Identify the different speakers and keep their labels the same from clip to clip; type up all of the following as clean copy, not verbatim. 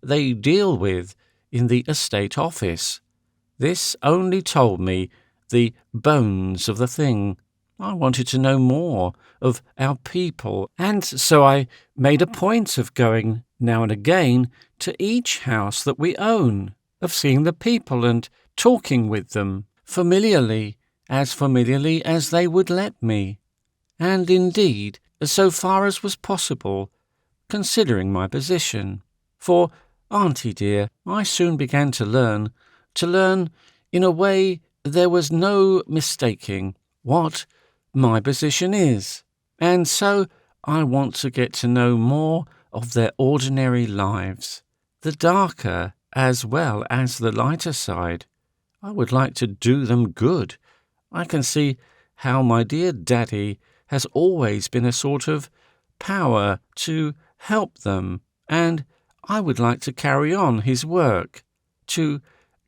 Speaker 1: they deal with in the estate office. This only told me the bones of the thing. I wanted to know more of our people, and so I made a point of going now and again to each house that we own, of seeing the people and talking with them familiarly as they would let me, and indeed, so far as was possible, considering my position. For, Auntie dear, I soon began to learn in a way there was no mistaking what my position is, and so I want to get to know more of their ordinary lives, the darker as well as the lighter side. I would like to do them good. I can see how my dear Daddy has always been a sort of power to help them, and I would like to carry on his work, to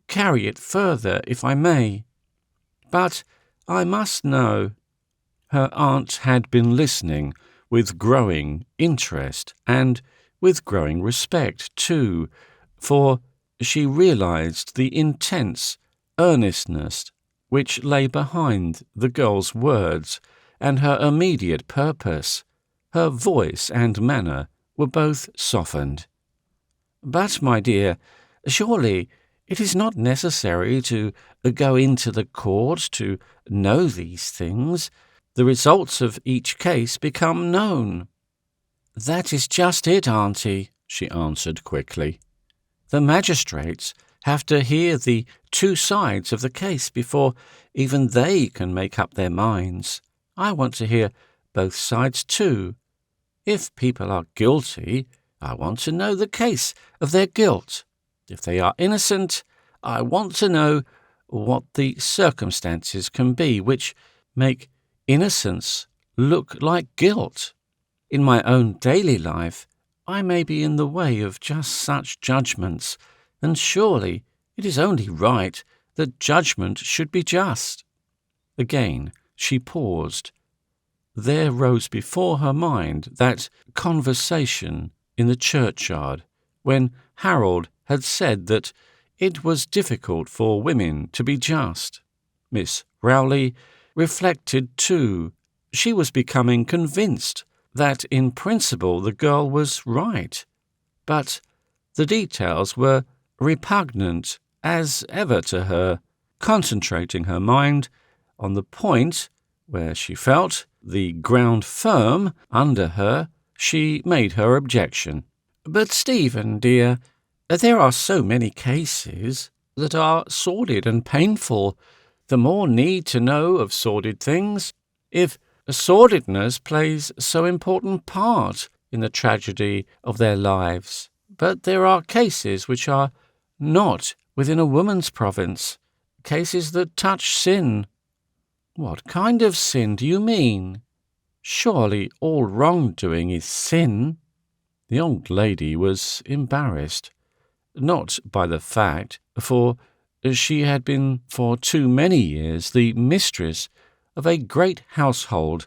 Speaker 1: carry it further if I may. But I must know. Her aunt had been listening with growing interest and with growing respect too, for she realized the intense earnestness which lay behind the girl's words and her immediate purpose. Her voice and manner were both softened. "But, my dear, surely it is not necessary to go into the court to know these things. The results of each case become known." "That is just it, Auntie," she answered quickly. "The magistrates have to hear the two sides of the case before even they can make up their minds. I want to hear both sides too. If people are guilty, I want to know the case of their guilt. If they are innocent, I want to know what the circumstances can be which make innocence look like guilt. In my own daily life, I may be in the way of just such judgments, and surely it is only right that judgment should be just." Again she paused. There rose before her mind that conversation in the churchyard, when Harold had said that it was difficult for women to be just. Miss Rowley reflected too. She was becoming convinced that in principle the girl was right, but the details were repugnant as ever to her. Concentrating her mind on the point where she felt the ground firm under her, she made her objection. "But, Stephen, dear, there are so many cases that are sordid and painful. The more need to know of sordid things, if sordidness plays so important part in the tragedy of their lives. But there are cases which are not within a woman's province, cases that touch sin." "What kind of sin do you mean? Surely all wrongdoing is sin." The old lady was embarrassed, not by the fact, for she had been for too many years the mistress of a great household,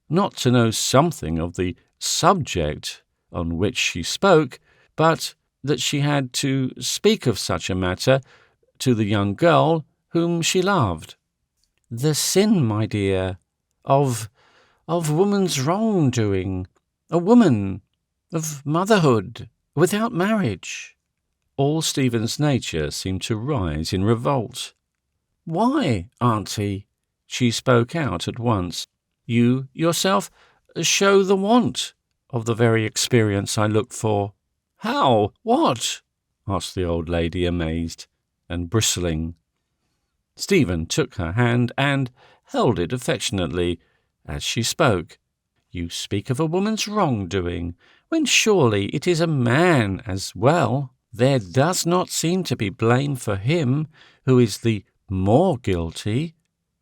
Speaker 1: not to know something of the subject on which she spoke, but that she had to speak of such a matter to the young girl whom she loved. "The sin, my dear, of woman's wrongdoing, a woman, of motherhood, without marriage." All Stephen's nature seemed to rise in revolt. "Why, Auntie?" She spoke out at once. "You yourself show the want of the very experience I look for." "How? What?" asked the old lady, amazed and bristling. Stephen took her hand and held it affectionately as she spoke. "You speak of a woman's wrongdoing, when surely it is a man as well. There does not seem to be blame for him who is the more guilty,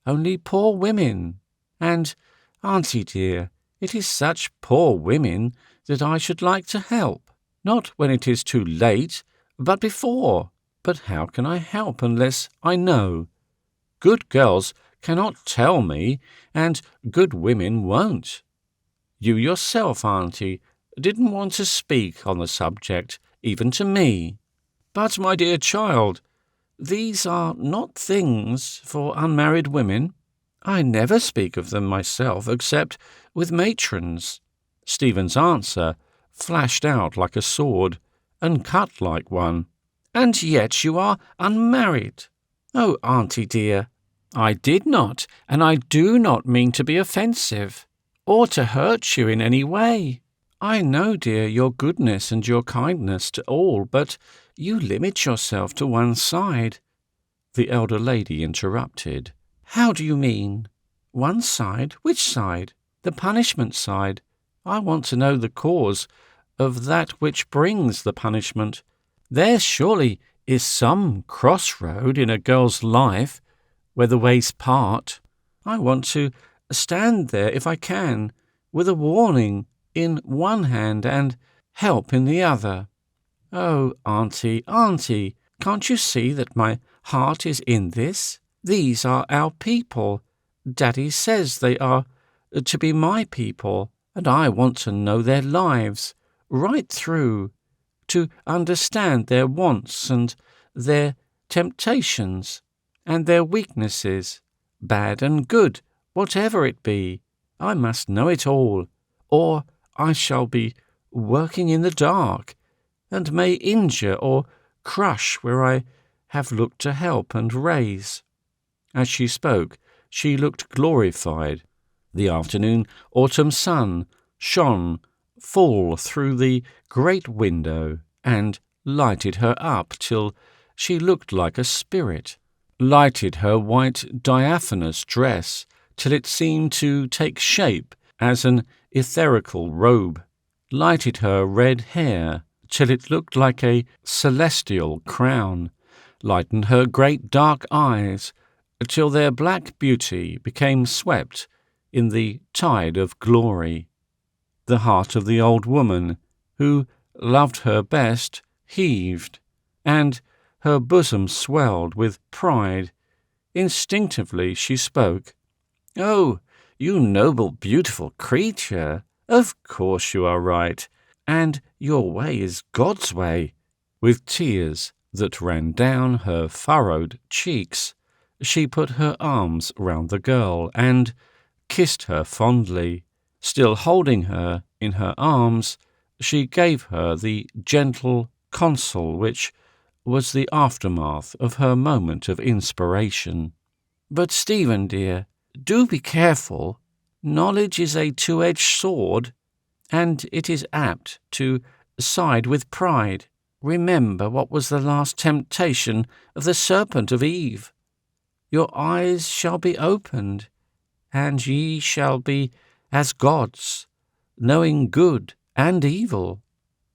Speaker 1: only poor women. And, Auntie dear, it is such poor women that I should like to help, not when it is too late, but before. But how can I help unless I know? Good girls cannot tell me, and good women won't. You yourself, Auntie, didn't want to speak on the subject even to me. But, my dear child, these are not things for unmarried women. I never speak of them myself except with matrons." Stephen's answer flashed out like a sword and cut like one. "And yet you are unmarried." "Oh, Auntie dear, I did not, and I do not mean to be offensive, or to hurt you in any way. I know, dear, your goodness and your kindness to all, but you limit yourself to one side." The elder lady interrupted. "How do you mean? One side? Which side? The punishment side. I want to know the cause of that which brings the punishment. There surely is some crossroad in a girl's life where the ways part. I want to stand there if I can, with a warning in one hand and help in the other. Oh, Auntie, Auntie, can't you see that my heart is in this? These are our people. Daddy says they are to be my people, and I want to know their lives, right through, to understand their wants and their temptations, and their weaknesses, bad and good, whatever it be. I must know it all, or I shall be working in the dark, and may injure or crush where I have looked to help and raise." As she spoke, she looked glorified. The afternoon autumn sun shone full through the great window and lighted her up till she looked like a spirit, lighted her white diaphanous dress till it seemed to take shape as an etherical robe, lighted her red hair till it looked like a celestial crown, lightened her great dark eyes till their black beauty became swept in the tide of glory. The heart of the old woman, who loved her best, heaved, and her bosom swelled with pride. Instinctively she spoke. "Oh, you noble, beautiful creature, of course you are right, and your way is God's way." With tears that ran down her furrowed cheeks, she put her arms round the girl and kissed her fondly. Still holding her in her arms, she gave her the gentle counsel which was the aftermath of her moment of inspiration. "But, Stephen, dear, do be careful. Knowledge is a two-edged sword, and it is apt to side with pride. Remember what was the last temptation of the serpent of Eve. Your eyes shall be opened, and ye shall be as gods, knowing good and evil."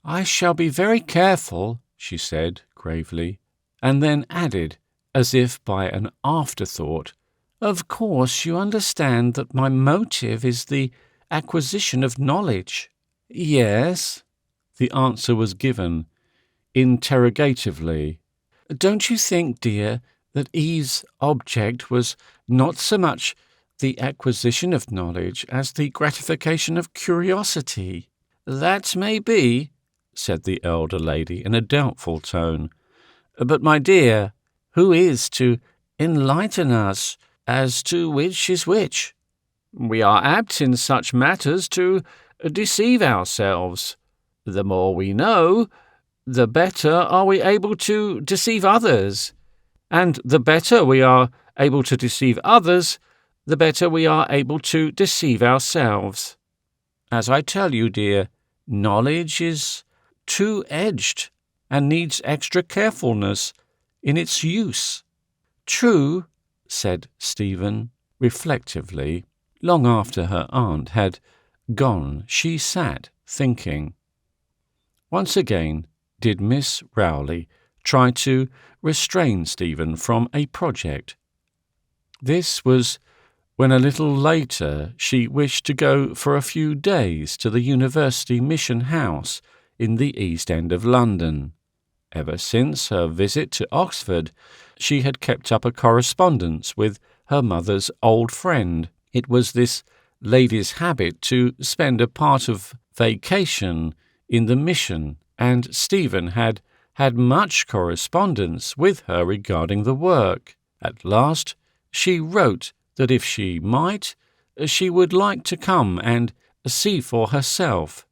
Speaker 1: "I shall be very careful," she said gravely, and then added, as if by an afterthought, "Of course you understand that my motive is the acquisition of knowledge." "Yes," the answer was given interrogatively. "Don't you think, dear, that Eve's object was not so much the acquisition of knowledge as the gratification of curiosity?" "That may be," said the elder lady in a doubtful tone. "But, my dear, who is to enlighten us as to which is which? We are apt in such matters to deceive ourselves. The more we know, the better are we able to deceive others, and the better we are able to deceive others, the better we are able to deceive ourselves. As I tell you, dear, knowledge is two-edged and needs extra carefulness in its use." "True," said Stephen, reflectively. Long after her aunt had gone, she sat thinking. Once again did Miss Rowley try to restrain Stephen from a project. This was when a little later she wished to go for a few days to the University Mission House in the East End of London. Ever since her visit to Oxford, she had kept up a correspondence with her mother's old friend. It was this lady's habit to spend a part of vacation in the mission and Stephen had had much correspondence with her regarding the work. At last, she wrote that if she might, she would like to come and see for herself.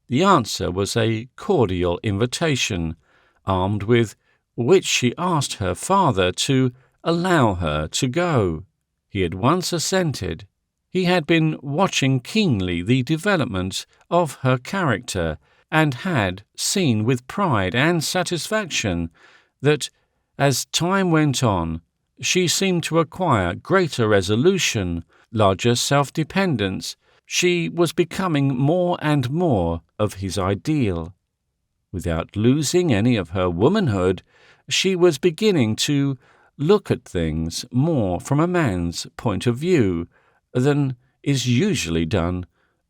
Speaker 1: The answer was a cordial invitation, armed with which she asked her father to allow her to go. He at once assented. He had been watching keenly the development of her character, and had seen with pride and satisfaction that, as time went on, she seemed to acquire greater resolution, larger self-dependence. She was becoming more and more of his ideal. Without losing any of her womanhood, she was beginning to look at things more from a man's point of view than is usually done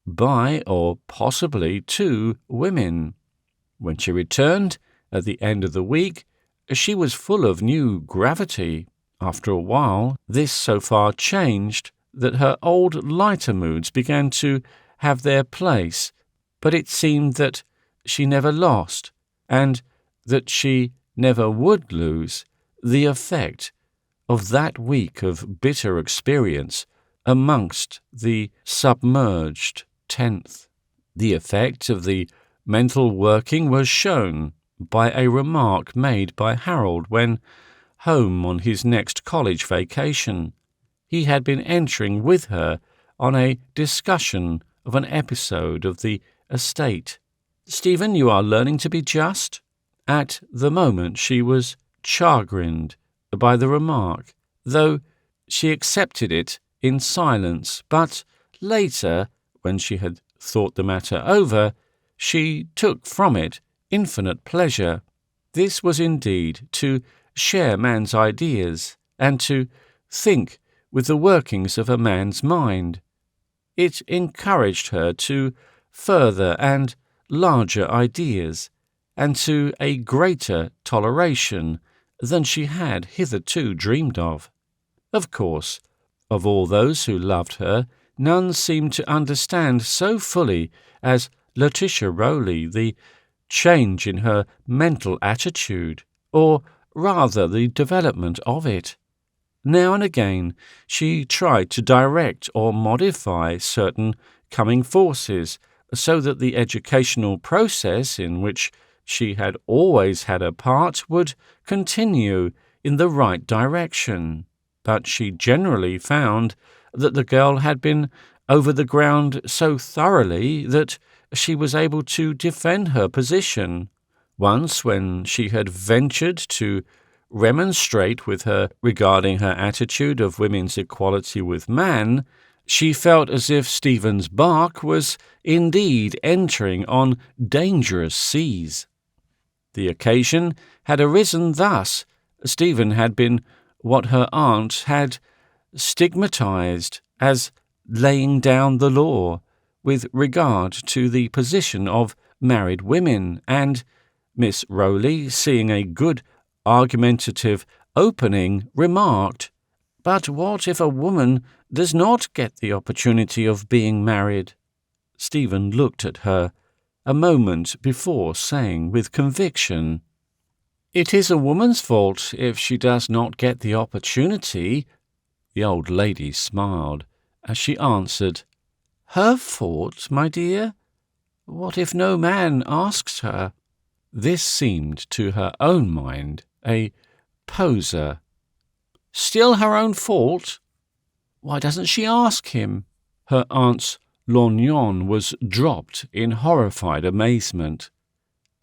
Speaker 1: by or possibly to women. When she returned at the end of the week, she was full of new gravity. After a while, this so far changed that her old lighter moods began to have their place, but it seemed that she never lost, and that she never would lose, the effect of that week of bitter experience amongst the submerged 10th. The effect of the mental working was shown by a remark made by Harold when home on his next college vacation. He had been entering with her on a discussion of an episode of the estate. "Stephen, you are learning to be just." At the moment she was chagrined by the remark, though she accepted it in silence, but later, when she had thought the matter over, she took from it infinite pleasure. This was indeed to share man's ideas, and to think with the workings of a man's mind. It encouraged her to further and larger ideas, and to a greater toleration than she had hitherto dreamed of. Of course, of all those who loved her, none seemed to understand so fully as Letitia Rowley the change in her mental attitude, or rather the development of it. Now and again she tried to direct or modify certain coming forces so that the educational process in which she had always had a part would continue in the right direction. But she generally found that the girl had been over the ground so thoroughly that she was able to defend her position. Once, when she had ventured to remonstrate with her regarding her attitude of women's equality with man, she felt as if Stephen's bark was indeed entering on dangerous seas. The occasion had arisen thus. Stephen had been what her aunt had stigmatized as laying down the law with regard to the position of married women, and Miss Rowley, seeing a good argumentative opening, remarked, "But what if a woman does not get the opportunity of being married?" Stephen looked at her a moment before saying with conviction, "It is a woman's fault if she does not get the opportunity." The old lady smiled as she answered, "Her fault, my dear? What if no man asks her?" This seemed to her own mind a poser. "Still her own fault? Why doesn't she ask him?" Her aunt's lorgnon was dropped in horrified amazement.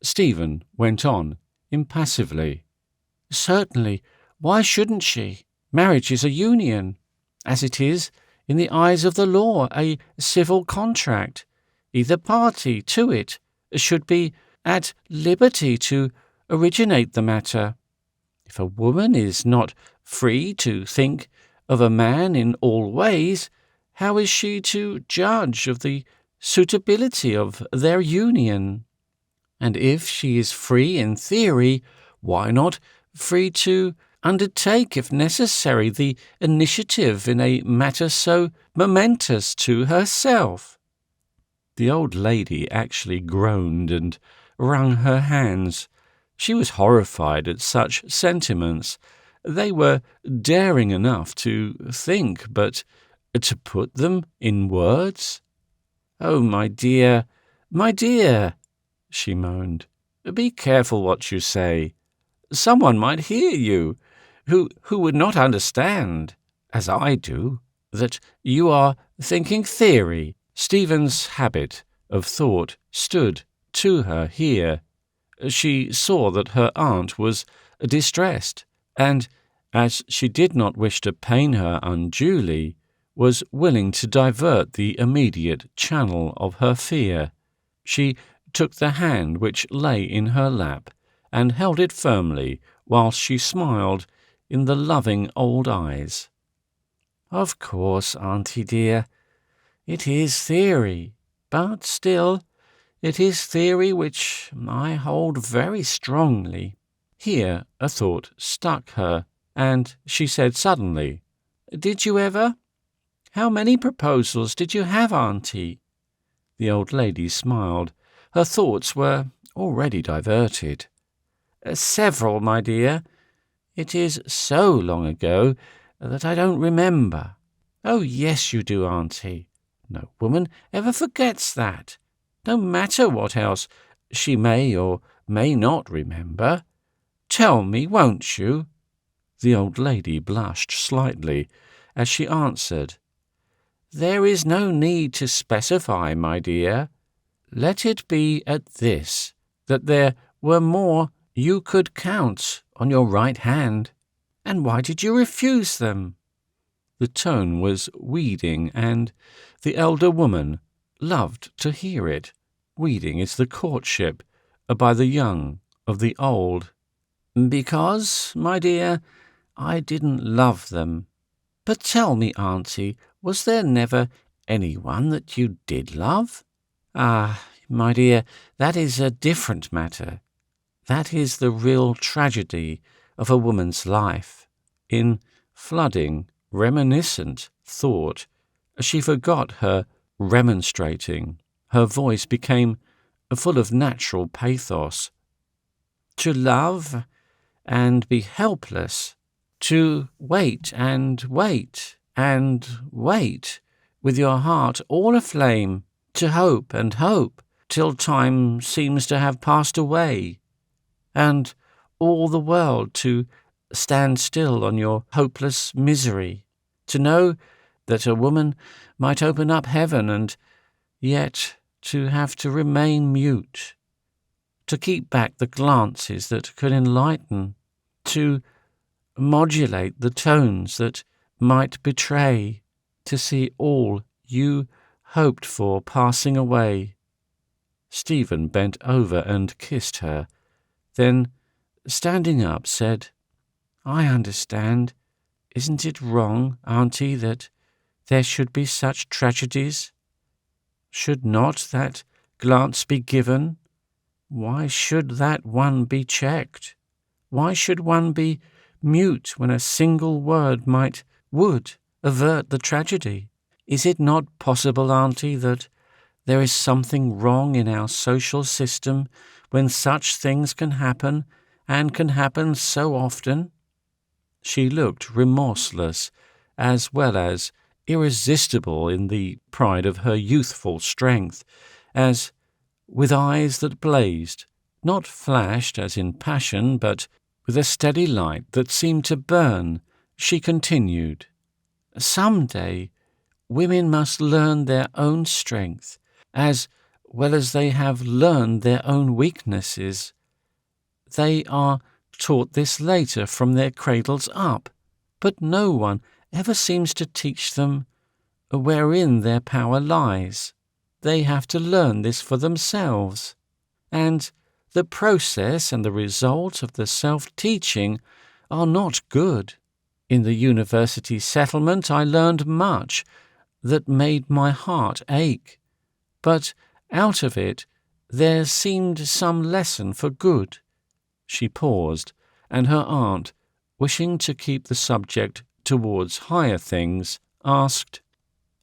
Speaker 1: Stephen went on impassively. "Certainly, why shouldn't she? Marriage is a union, as it is, in the eyes of the law, a civil contract. Either party to it should be at liberty to originate the matter. If a woman is not free to think of a man in all ways, how is she to judge of the suitability of their union? And if she is free in theory, why not free to undertake, if necessary, the initiative in a matter so momentous to herself?" The old lady actually groaned and wrung her hands. She was horrified at such sentiments. They were daring enough to think, but to put them in words? "Oh, my dear," she moaned. "Be careful what you say. Someone might hear you, who would not understand, as I do, that you are thinking theory." Stephen's habit of thought stood to her here. She saw that her aunt was distressed, and, as she did not wish to pain her unduly, was willing to divert the immediate channel of her fear. She took the hand which lay in her lap and held it firmly whilst she smiled in the loving old eyes. "Of course, auntie dear, it is theory, but still it is theory which I hold very strongly." Here a thought struck her, and she said suddenly, "Did you ever? How many proposals did you have, auntie?" The old lady smiled. Her thoughts were already diverted. "Several, my dear. It is so long ago that I don't remember." "Oh, yes, you do, auntie. No woman ever forgets that, no matter what else she may or may not remember. Tell me, won't you?" The old lady blushed slightly as she answered, "There is no need to specify, my dear. Let it be at this, that there were more you could count on your right hand. And why did you refuse them?" The tone was weeding, and the elder woman loved to hear it. Weeding is the courtship by the young of the old. "Because, my dear, I didn't love them. But tell me, auntie, was there never anyone that you did love?" "Ah, my dear, that is a different matter. That is the real tragedy of a woman's life." In flooding, reminiscent thought, she forgot her remonstrating. Her voice became full of natural pathos. "To love and be helpless, to wait and wait and wait, with your heart all aflame, to hope and hope till time seems to have passed away, and all the world to stand still on your hopeless misery, to know that a woman might open up heaven and yet to have to remain mute, to keep back the glances that could enlighten, to modulate the tones that might betray, to see all you hoped for passing away." Stephen bent over and kissed her, then, standing up, said, "I understand. Isn't it wrong, auntie, that there should be such tragedies? Should not that glance be given? Why should that one be checked? Why should one be mute when a single word would avert the tragedy? Is it not possible, auntie, that there is something wrong in our social system when such things can happen, and can happen so often?" She looked remorseless, as well as irresistible in the pride of her youthful strength, as, with eyes that blazed, not flashed as in passion, but with a steady light that seemed to burn, she continued, "Some day women must learn their own strength, as well as they have learned their own weaknesses. They are taught this later from their cradles up, but no one ever seems to teach them wherein their power lies. They have to learn this for themselves, and the process and the result of the self-teaching are not good. In the university settlement I learned much that made my heart ache, but out of it there seemed some lesson for good." She paused, and her aunt, wishing to keep the subject towards higher things, asked,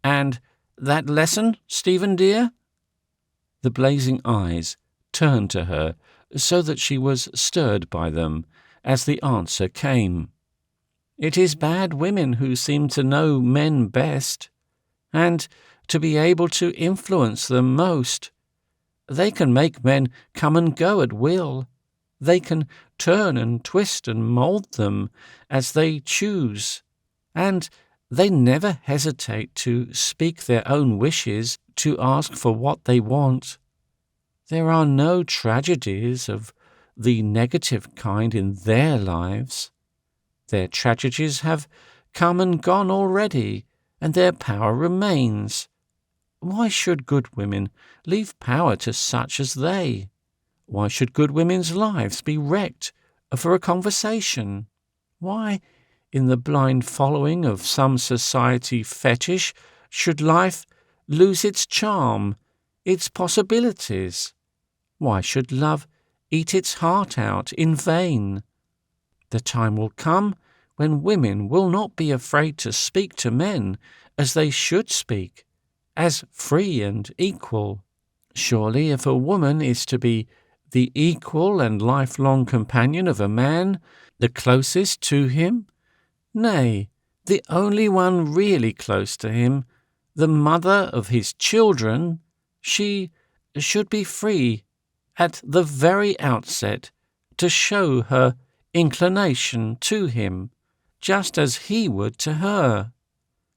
Speaker 1: "And that lesson, Stephen dear?" The blazing eyes turned to her so that she was stirred by them as the answer came. It is bad women who seem to know men best, and to be able to influence them most. They can make men come and go at will. They can turn and twist and mould them as they choose, and they never hesitate to speak their own wishes, to ask for what they want. There are no tragedies of the negative kind in their lives. Their tragedies have come and gone already, and their power remains. Why should good women leave power to such as they? Why should good women's lives be wrecked for a conversation? Why, in the blind following of some society fetish, should life lose its charm, its possibilities? Why should love eat its heart out in vain? The time will come when women will not be afraid to speak to men as they should speak, as free and equal. Surely if a woman is to be the equal and lifelong companion of a man, the closest to him, nay, the only one really close to him, the mother of his children, she should be free at the very outset to show her inclination to him, just as he would to her.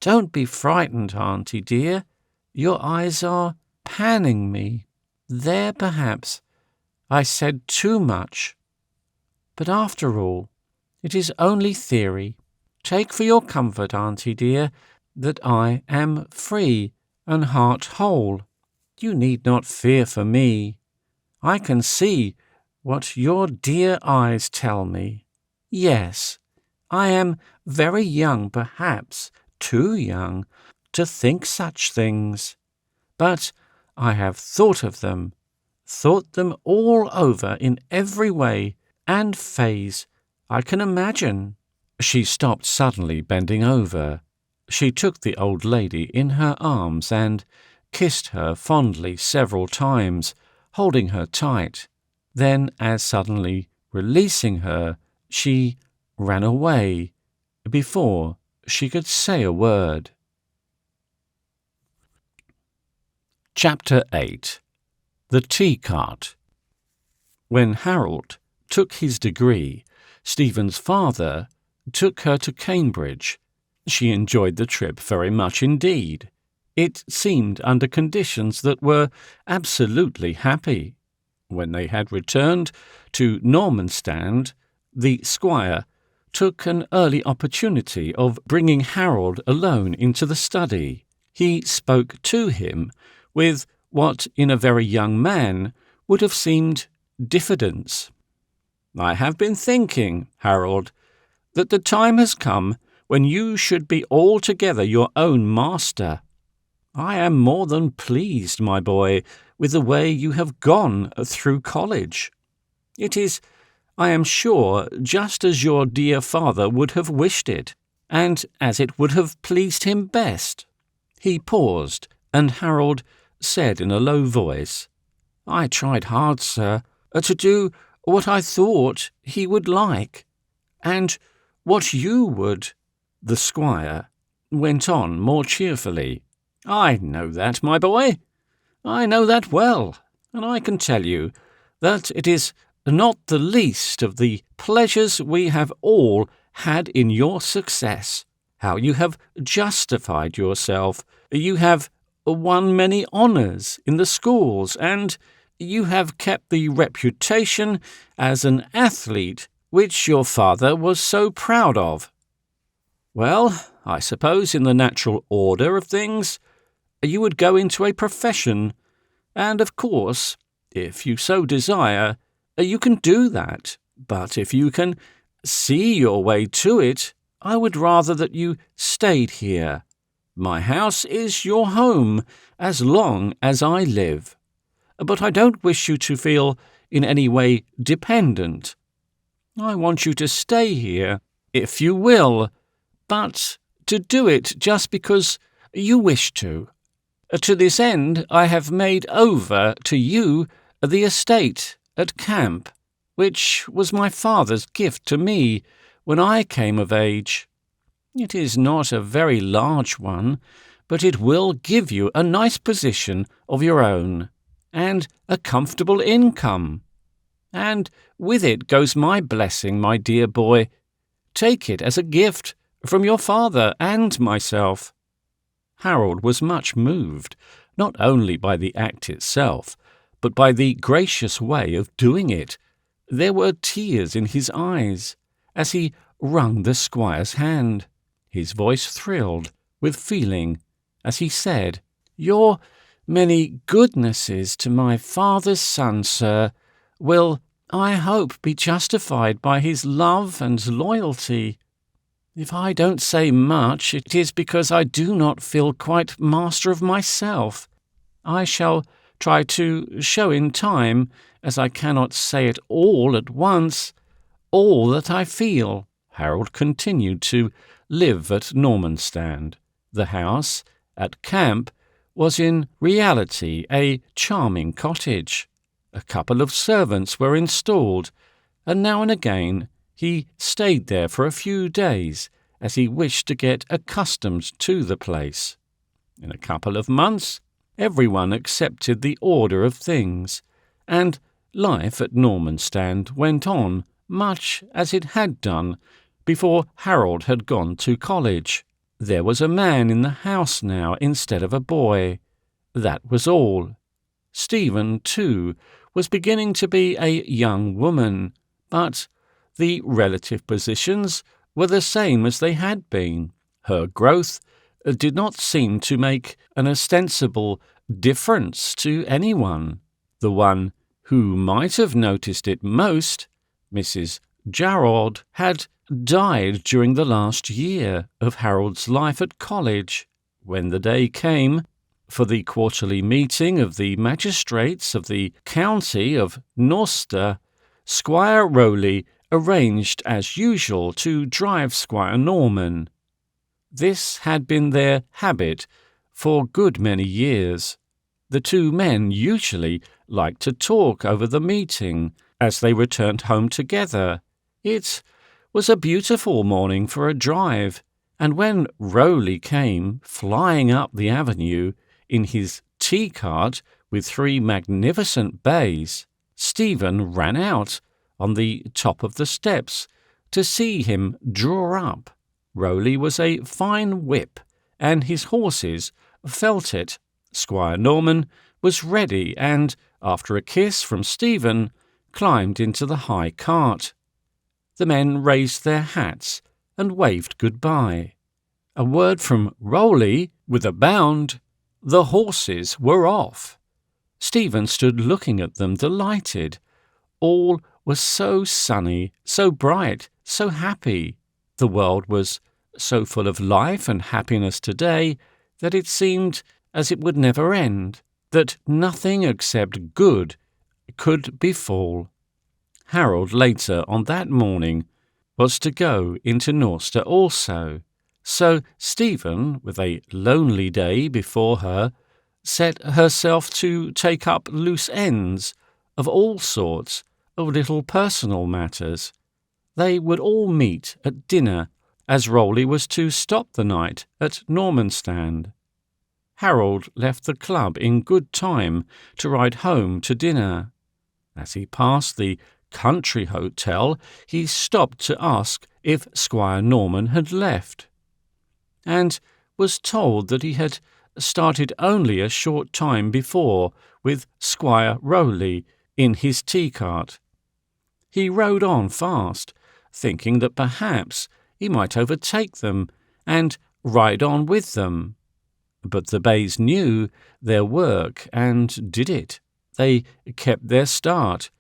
Speaker 1: Don't be frightened, Auntie dear. Your eyes are panning me. There, perhaps, I said too much. But after all, it is only theory. Take for your comfort, Auntie dear, that I am free and heart whole. You need not fear for me. I can see what your dear eyes tell me. Yes, I am very young, perhaps too young, to think such things. But I have thought of them, thought them all over in every way and phase I can imagine. She stopped suddenly, bending over. She took the old lady in her arms and kissed her fondly several times, holding her tight. Then, as suddenly releasing her, she ran away before she could say a word. Chapter 8. The Tea Cart. When Harold took his degree, Stephen's father took her to Cambridge. She enjoyed the trip very much indeed. It seemed under conditions that were absolutely happy. When they had returned to Normanstand, the squire took an early opportunity of bringing Harold alone into the study. He spoke to him with what in a very young man would have seemed diffidence. "I have been thinking, Harold, that the time has come when you should be altogether your own master. I am more than pleased, my boy, with the way you have gone through college. It is, I am sure, just as your dear father would have wished it, and as it would have pleased him best." He paused, and Harold said in a low voice, "I tried hard, sir, to do what I thought he would like, and what you would." The squire went on more cheerfully. "I know that, my boy. I know that well, and I can tell you that it is not the least of the pleasures we have all had in your success. How you have justified yourself. You have won many honours in the schools, and you have kept the reputation as an athlete which your father was so proud of. Well, I suppose in the natural order of things, you would go into a profession, and of course, if you so desire, you can do that. But if you can see your way to it, I would rather that you stayed here. My house is your home as long as I live. But I don't wish you to feel in any way dependent. I want you to stay here, if you will, but to do it just because you wish to. To this end I have made over to you the estate at camp, which was my father's gift to me when I came of age. It is not a very large one, but it will give you a nice position of your own, and a comfortable income. And with it goes my blessing, my dear boy. Take it as a gift from your father and myself." Harold was much moved, not only by the act itself, but by the gracious way of doing it. There were tears in his eyes as he wrung the squire's hand. His voice thrilled with feeling as he said, "Your many goodnesses to my father's son, sir, will, I hope, be justified by his love and loyalty. If I don't say much, it is because I do not feel quite master of myself. I shall try to show in time, as I cannot say it all at once, all that I feel." Harold continued to live at Normanstand. The house at camp was in reality a charming cottage. A couple of servants were installed, and now and again he stayed there for a few days, as he wished to get accustomed to the place. In a couple of months, everyone accepted the order of things, and life at Normanstand went on much as it had done before Harold had gone to college. There was a man in the house now instead of a boy. That was all. Stephen, too, was beginning to be a young woman, but the relative positions were the same as they had been. Her growth did not seem to make an ostensible difference to anyone. The one who might have noticed it most, Mrs. Jarrod, had died during the last year of Harold's life at college. When the day came for the quarterly meeting of the magistrates of the county of Gloucester, Squire Rowley arranged as usual to drive Squire Norman. This had been their habit for a good many years. The two men usually liked to talk over the meeting as they returned home together. It was a beautiful morning for a drive, and when Rowley came flying up the avenue in his tea-cart with 3 magnificent bays, Stephen ran out on the top of the steps to see him draw up. Rowley was a fine whip, and his horses felt it. Squire Norman was ready, and, after a kiss from Stephen, climbed into the high cart. The men raised their hats and waved goodbye. A word from Rowley, with a bound, the horses were off. Stephen stood looking at them, delighted. All was so sunny, so bright, so happy. The world was so full of life and happiness today that it seemed as it would never end, that nothing except good could befall. Harold later on that morning was to go into Gloucester also. So Stephen, with a lonely day before her, set herself to take up loose ends of all sorts of little personal matters. They would all meet at dinner, as Rowley was to stop the night at Normanstand. Harold left the club in good time to ride home to dinner. As he passed the country hotel, he stopped to ask if Squire Norman had left, and was told that he had started only a short time before with Squire Rowley in his tea-cart. He rode on fast, thinking that perhaps he might overtake them and ride on with them. But the bays knew their work and did it. They kept their start.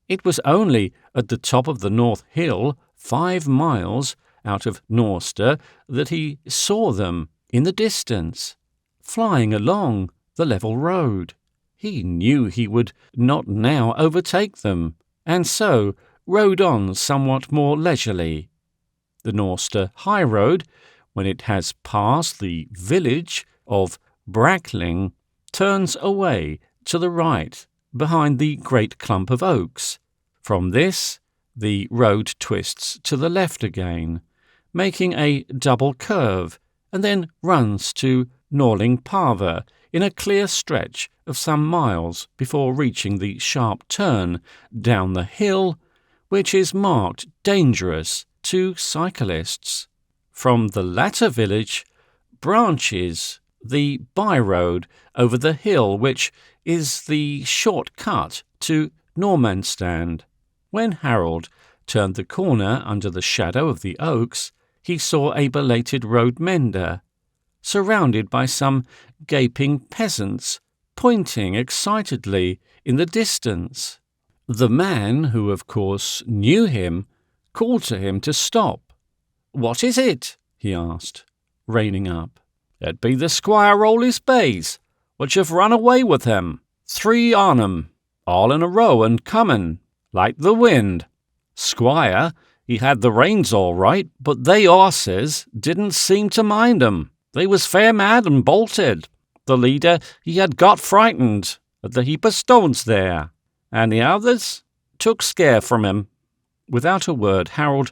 Speaker 1: It was only at the top of the North Hill, 5 miles out of Gloucester, that he saw them in the distance, flying along the level road. He knew he would not now overtake them, and so rode on somewhat more leisurely. The Gloucester high road, when it has passed the village of Brackling, turns away to the right behind the great clump of oaks. From this, the road twists to the left again, making a double curve, and then runs to Norling Parva in a clear stretch of some miles before reaching the sharp turn down the hill, which is marked dangerous to cyclists. From the latter village branches the by-road over the hill, which is the short cut to Normanstand. When Harold turned the corner under the shadow of the oaks, he saw a belated road mender, surrounded by some gaping peasants, pointing excitedly in the distance. The man, who of course knew him, called to him to stop. "What is it?" he asked, reining up. "It be the Squire Rowley's bays, which have run away with him. 3 on 'em, all in a row and comin', like the wind. Squire, he had the reins all right, but they 'orses didn't seem to mind 'em. They was fair mad and bolted. The leader, he had got frightened at the heap of stones there, and the others took scare from him." Without a word, Harold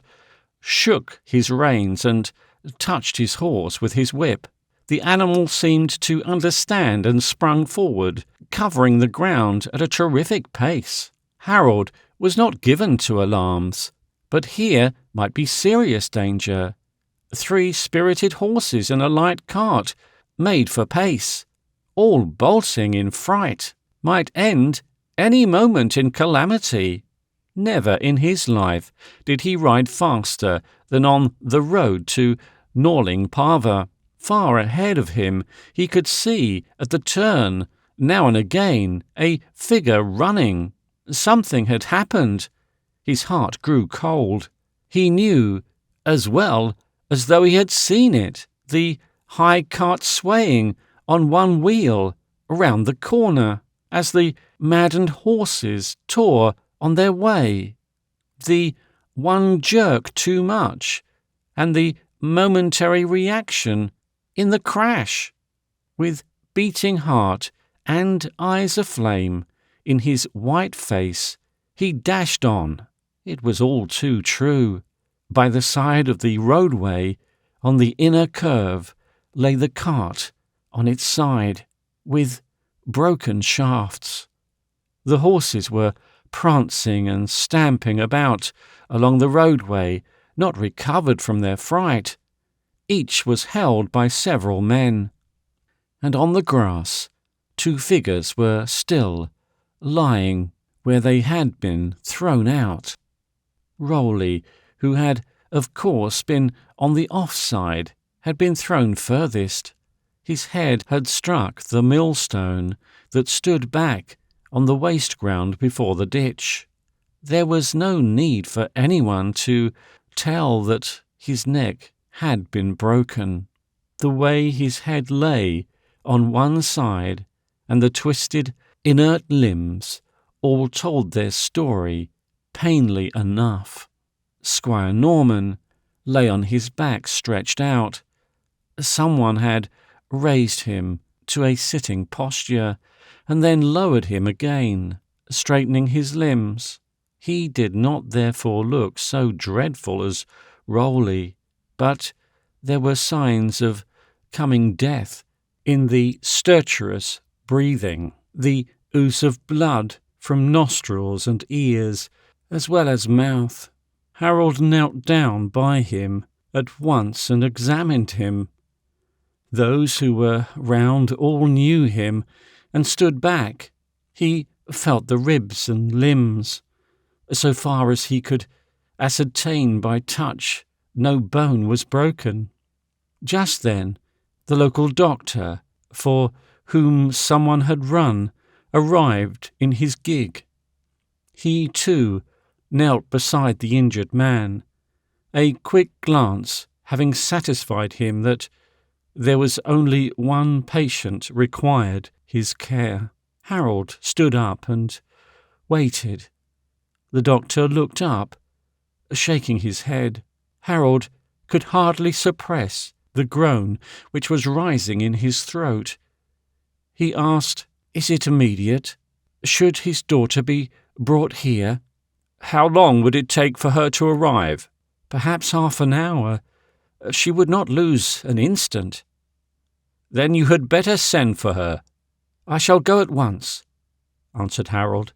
Speaker 1: shook his reins and touched his horse with his whip. The animal seemed to understand and sprung forward, covering the ground at a terrific pace. Harold was not given to alarms, but here might be serious danger. 3 spirited horses and a light cart, made for pace, all bolting in fright, might end any moment in calamity. Never in his life did he ride faster than on the road to Norling Parva. Far ahead of him he could see at the turn, now and again, a figure running. Something had happened. His heart grew cold. He knew, as well as though he had seen it, the high cart swaying on one wheel round the corner as the maddened horses tore on their way. The one jerk too much, and the momentary reaction in the crash. With beating heart and eyes aflame in his white face, he dashed on. It was all too true. By the side of the roadway, on the inner curve, lay the cart on its side, with broken shafts. The horses were prancing and stamping about along the roadway, not recovered from their fright. Each was held by several men. And on the grass, 2 figures were still lying where they had been thrown out. Rowley, who had, of course, been on the off-side, had been thrown furthest. His head had struck the millstone that stood back on the waste ground before the ditch. There was no need for anyone to tell that his neck had been broken. The way his head lay on one side and the twisted, inert limbs all told their story plainly enough. Squire Norman lay on his back stretched out. Someone had raised him to a sitting posture and then lowered him again, straightening his limbs. He did not therefore look so dreadful as Rowley, but there were signs of coming death in the stertorous breathing, the ooze of blood from nostrils and ears, as well as mouth. Harold knelt down by him at once and examined him. Those who were round all knew him and stood back. He felt the ribs and limbs. So far as he could ascertain by touch, no bone was broken. Just then, the local doctor, for whom someone had run, arrived in his gig. He, too, knelt beside the injured man, a quick glance having satisfied him that there was only one patient required his care. Harold stood up and waited. The doctor looked up, shaking his head. Harold could hardly suppress the groan which was rising in his throat. He asked, "Is it immediate? Should his daughter be brought here? How long would it take for her to arrive?" "Perhaps half an hour. She would not lose an instant." "Then you had better send for her." "I shall go at once," answered Harold,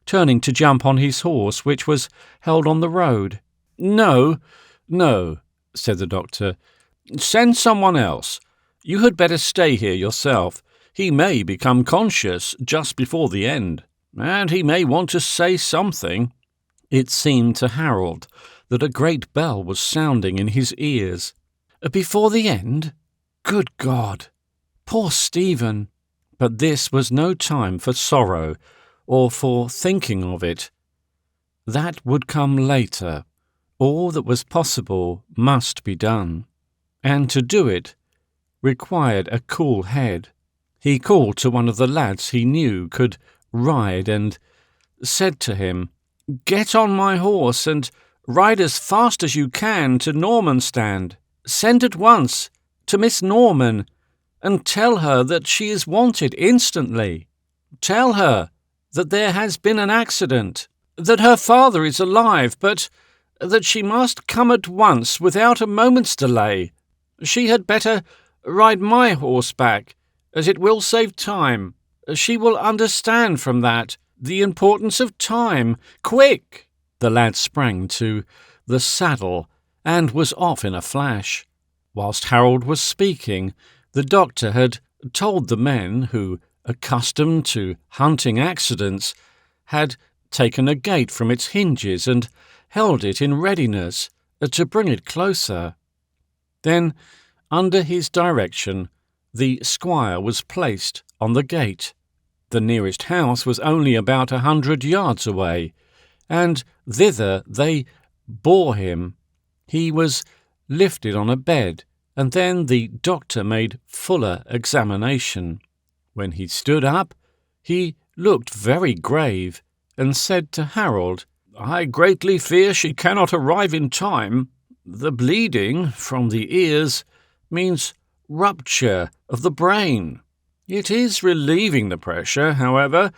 Speaker 1: turning to jump on his horse, which was held on the road. "No, no," said the doctor. "Send someone else. You had better stay here yourself. He may become conscious just before the end, and he may want to say something." It seemed to Harold that a great bell was sounding in his ears. Before the end? Good God! Poor Stephen! But this was no time for sorrow, or for thinking of it. That would come later. All that was possible must be done, and to do it required a cool head. He called to one of the lads he knew could ride and said to him, "Get on my horse and ride as fast as you can to Normanstand. Send at once to Miss Norman and tell her that she is wanted instantly. Tell her that there has been an accident, that her father is alive, but that she must come at once without a moment's delay. She had better ride my horseback, as it will save time. She will understand from that the importance of time. Quick!" The lad sprang to the saddle and was off in a flash. Whilst Harold was speaking, the doctor had told the men who, accustomed to hunting accidents, had taken a gate from its hinges and held it in readiness to bring it closer. Then, under his direction, the squire was placed on the gate. The nearest house was only about 100 yards away, and thither they bore him. He was lifted on a bed, and then the doctor made fuller examination. When he stood up, he looked very grave, and said to Harold, "I greatly fear she cannot arrive in time. The bleeding from the ears means rupture of the brain. It is relieving the pressure, however,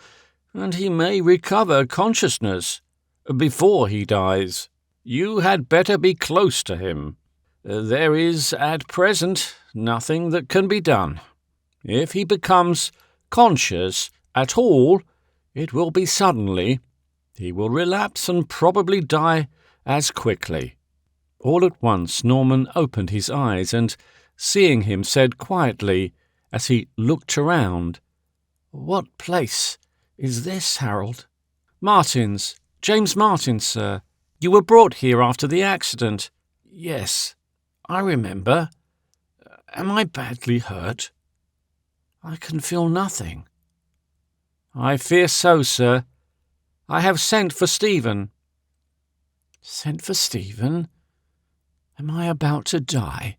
Speaker 1: and he may recover consciousness before he dies. You had better be close to him. There is at present nothing that can be done. If he becomes conscious at all, it will be suddenly. He will relapse and probably die as quickly." All at once Norman opened his eyes and, seeing him, said quietly, as he looked around, "What place is this, Harold?" "Martin's. James Martin's, sir. You were brought here after the accident." "Yes, I remember. Am I badly hurt?" "I can feel nothing." "I fear so, sir. I have sent for Stephen." "Sent for Stephen? Am I about to die?"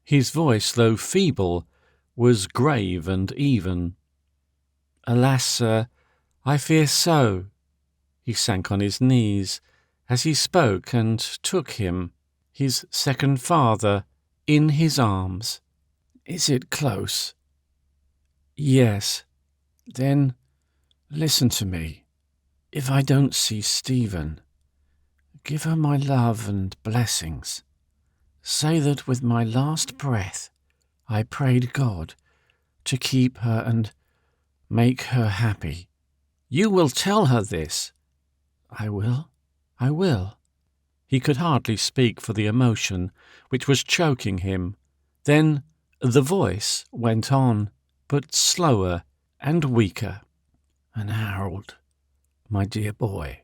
Speaker 1: His voice, though feeble, was grave and even. "Alas, sir, I fear so." He sank on his knees as he spoke and took him, his second father, in his arms. "Is it close?" "Yes." "Then listen to me. If I don't see Stephen, give her my love and blessings. Say that with my last breath I prayed God to keep her and make her happy. You will tell her this." "I will. I will." He could hardly speak for the emotion which was choking him. Then the voice went on, but slower and weaker. "And Harold, my dear boy,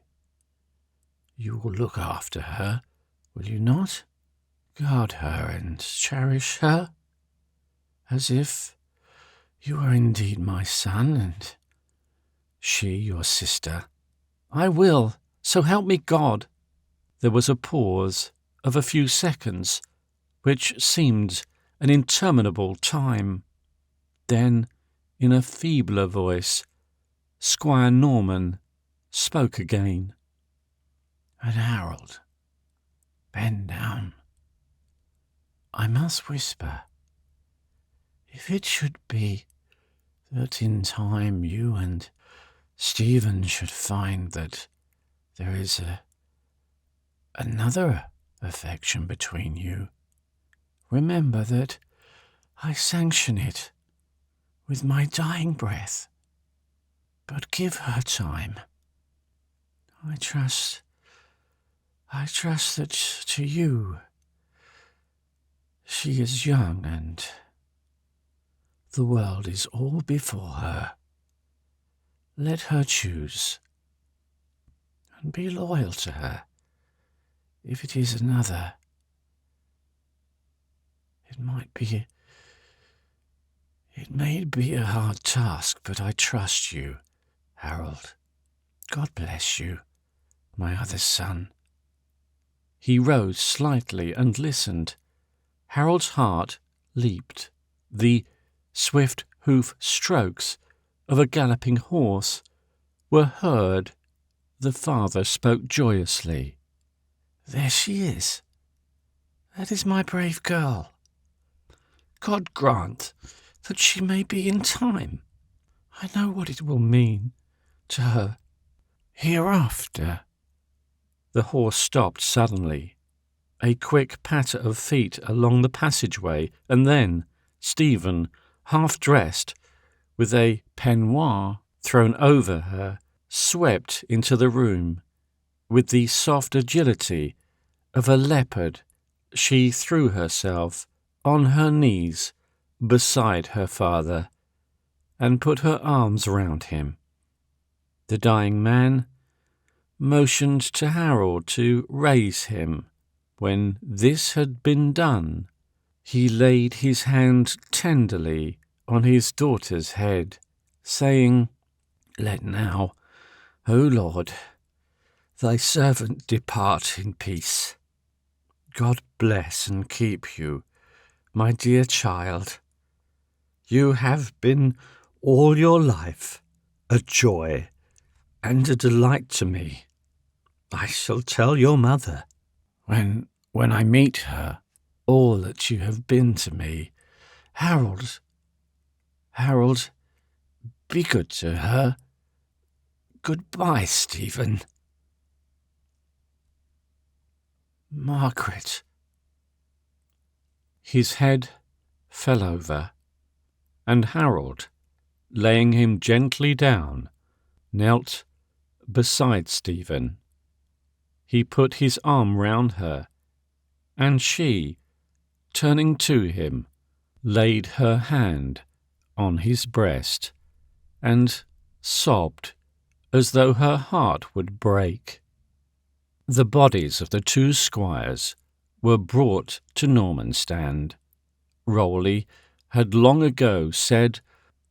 Speaker 1: you will look after her, will you not? Guard her and cherish her, as if you were indeed my son, and she your sister." "I will, so help me God." There was a pause of a few seconds, which seemed an interminable time. Then, in a feebler voice, Squire Norman spoke again. "And Harold, bend down. I must whisper. If it should be that in time you and Stephen should find that there is another affection between you. Remember that I sanction it with my dying breath. But give her time. I trust that to you, she is young and the world is all before her. Let her choose, and be loyal to her. If it is another, it may be a hard task, but I trust you, Harold. God bless you, my other son. He rose slightly and listened. Harold's heart leaped. The swift hoof strokes of a galloping horse were heard. The father spoke joyously. There she is. That is my brave girl. God grant that she may be in time. I know what it will mean to her hereafter. The horse stopped suddenly. A quick patter of feet along the passageway, and then Stephen, half-dressed, with a peignoir thrown over her, swept into the room. With the soft agility of a leopard, she threw herself on her knees beside her father and put her arms round him. The dying man motioned to Harold to raise him. When this had been done, he laid his hand tenderly on his daughter's head, saying, Let now, O Lord, thy servant depart in peace. God bless and keep you, my dear child. You have been all your life a joy and a delight to me. I shall tell your mother, when I meet her, all that you have been to me. Harold, be good to her. Goodbye, Stephen. Margaret. His head fell over, and Harold, laying him gently down, knelt beside Stephen. He put his arm round her, and she, turning to him, laid her hand on his breast and sobbed as though her heart would break. The bodies of the two squires were brought to Normanstand. Rowley had long ago said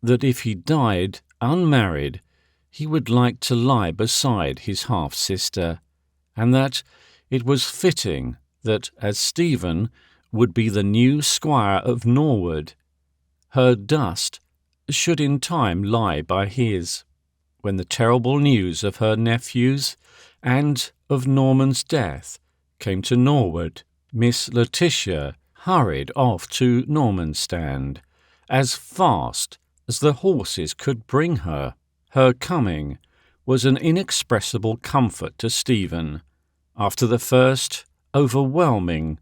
Speaker 1: that if he died unmarried, he would like to lie beside his half-sister, and that it was fitting that as Stephen would be the new squire of Norwood, her dust should in time lie by his. When the terrible news of her nephew's and of Norman's death came to Norwood, Miss Letitia hurried off to Normanstand as fast as the horses could bring her. Her coming was an inexpressible comfort to Stephen. After the first overwhelming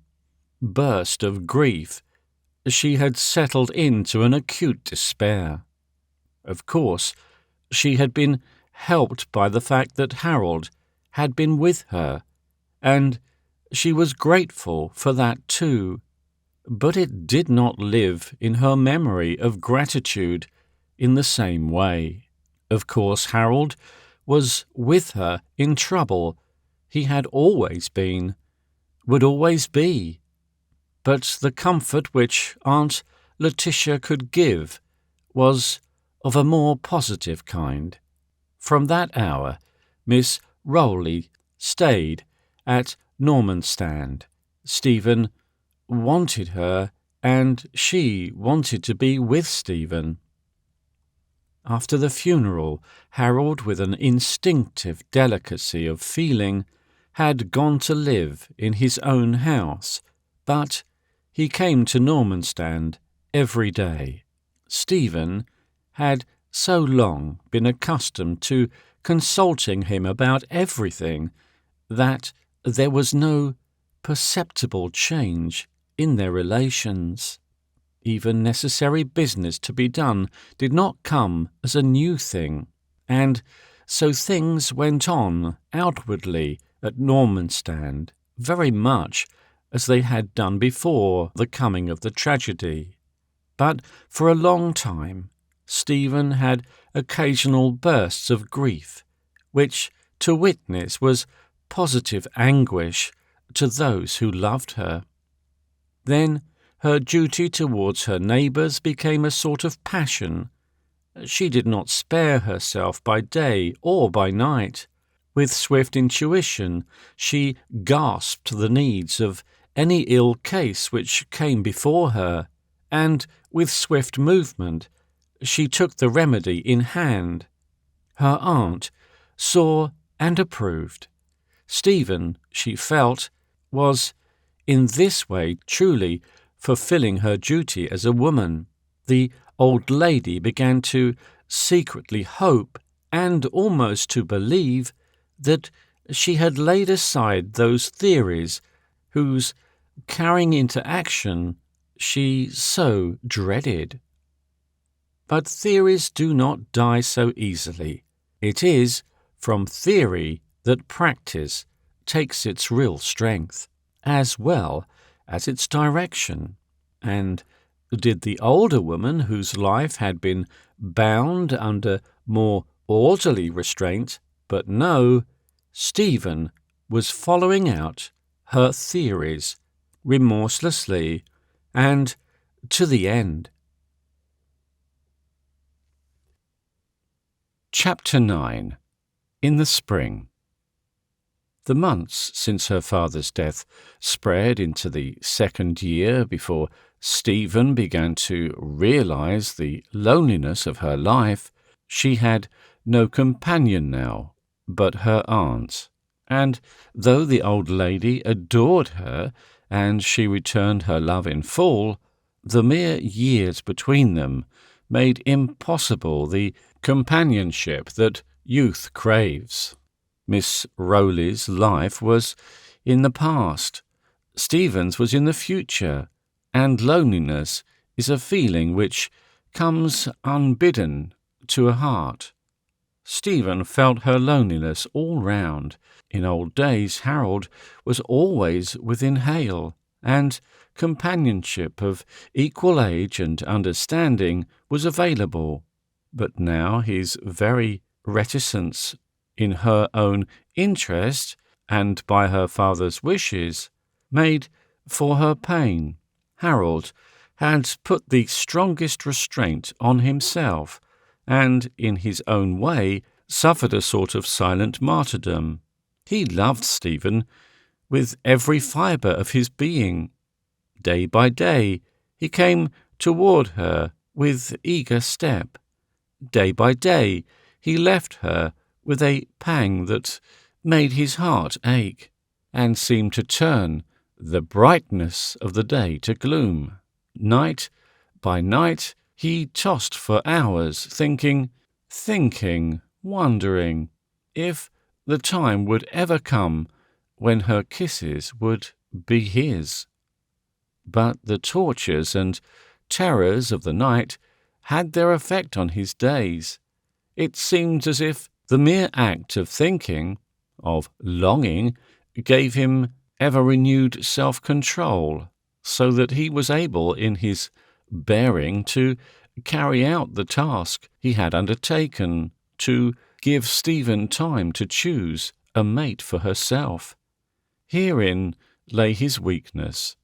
Speaker 1: burst of grief, she had settled into an acute despair. Of course, she had been helped by the fact that Harold had been with her, and she was grateful for that too, but it did not live in her memory of gratitude in the same way. Of course, Harold was with her in trouble. He had always been, would always be. But the comfort which Aunt Letitia could give was of a more positive kind. From that hour, Miss Rowley stayed at Normanstand. Stephen wanted her, and she wanted to be with Stephen. After the funeral, Harold, with an instinctive delicacy of feeling, had gone to live in his own house, but he came to Normanstand every day. Stephen had so long been accustomed to consulting him about everything that there was no perceptible change in their relations. Even necessary business to be done did not come as a new thing, and so things went on outwardly at Normanstand very much as they had done before the coming of the tragedy. But for a long time Stephen had occasional bursts of grief, which to witness was positive anguish to those who loved her. Then her duty towards her neighbours became a sort of passion. She did not spare herself by day or by night. With swift intuition she gasped the needs of any ill case which came before her, and with swift movement she took the remedy in hand. Her aunt saw and approved. Stephen, she felt, was in this way truly fulfilling her duty as a woman. The old lady began to secretly hope and almost to believe that she had laid aside those theories whose carrying into action she so dreaded. But theories do not die so easily. It is from theory that practice takes its real strength, as well as its direction. And did the older woman, whose life had been bound under more orderly restraint, but no, Stephen was following out her theories remorselessly and to the end. Chapter 9. In the Spring. The months since her father's death spread into the second year before Stephen began to realize the loneliness of her life. She had no companion now but her aunt, and though the old lady adored her and she returned her love in full, the mere years between them made impossible the companionship that youth craves. Miss Rowley's life was in the past, Stephen's was in the future, and loneliness is a feeling which comes unbidden to a heart. Stephen felt her loneliness all round. In old days Harold was always within hail, and companionship of equal age and understanding was available. But now his very reticence in her own interest, and by her father's wishes, made for her pain. Harold had put the strongest restraint on himself, and in his own way suffered a sort of silent martyrdom. He loved Stephen with every fibre of his being. Day by day he came toward her with eager step. Day by day he left her with a pang that made his heart ache, and seemed to turn the brightness of the day to gloom. Night by night he tossed for hours, thinking, wondering if the time would ever come when her kisses would be his. But the tortures and terrors of the night had their effect on his days. It seemed as if the mere act of thinking, of longing, gave him ever-renewed self-control, so that he was able in his bearing to carry out the task he had undertaken, to give Stephen time to choose a mate for herself. Herein lay his weakness,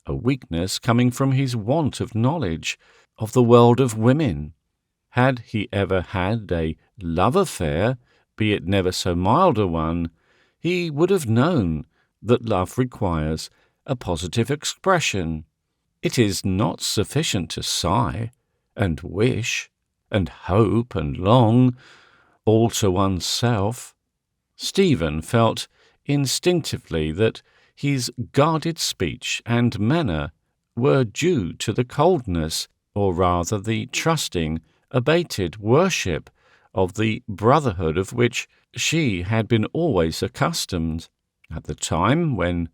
Speaker 1: a weakness coming from his want of knowledge of the world of women. Had he ever had a love affair, be it never so mild a one, he would have known that love requires a positive expression. It is not sufficient to sigh, and wish, and hope, and long, all to oneself. Stephen felt instinctively that his guarded speech and manner were due to the coldness, or rather the trusting, unabated worship of the brotherhood of which she had been always accustomed. At the time when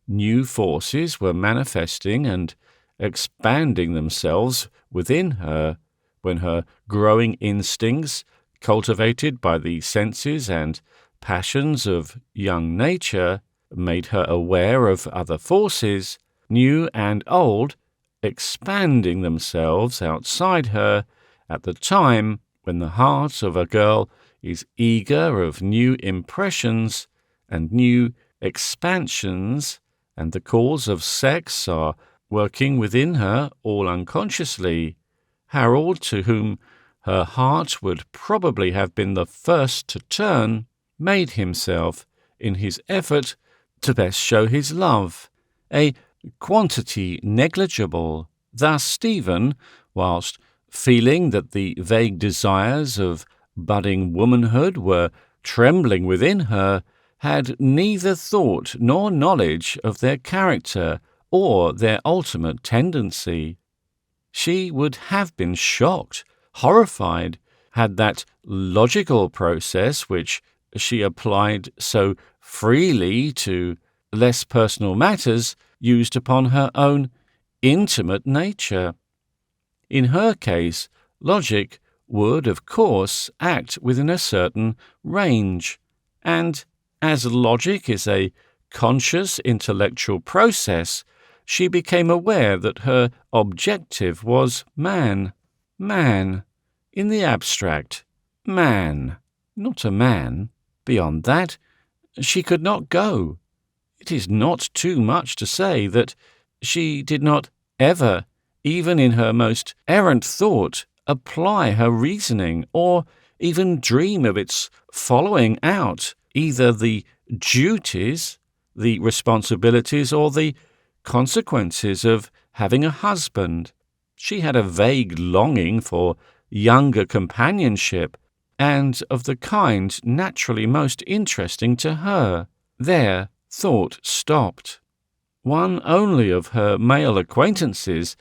Speaker 1: new forces were manifesting and expanding themselves within her, when her growing instincts, cultivated by the senses and passions of young nature, made her aware of other forces, new and old, expanding themselves outside her, at the time when the heart of a girl is eager of new impressions and new expansions, and the cause of sex are working within her all unconsciously, Harold, to whom her heart would probably have been the first to turn, made himself, in his effort to best show his love, a quantity negligible. Thus Stephen, whilst feeling that the vague desires of budding womanhood were trembling within her, had neither thought nor knowledge of their character or their ultimate tendency. She would have been shocked, horrified, had that logical process which she applied so freely to less personal matters used upon her own intimate nature. In her case, logic would, of course, act within a certain range, and as logic is a conscious intellectual process, she became aware that her objective was man. Man. In the abstract. Man. Not a man. Beyond that, she could not go. It is not too much to say that she did not ever, even in her most errant thought, apply her reasoning, or even dream of its following out either the duties, the responsibilities, or the consequences of having a husband. She had a vague longing for younger companionship, and of the kind naturally most interesting to her. There, thought stopped. One only of her male acquaintances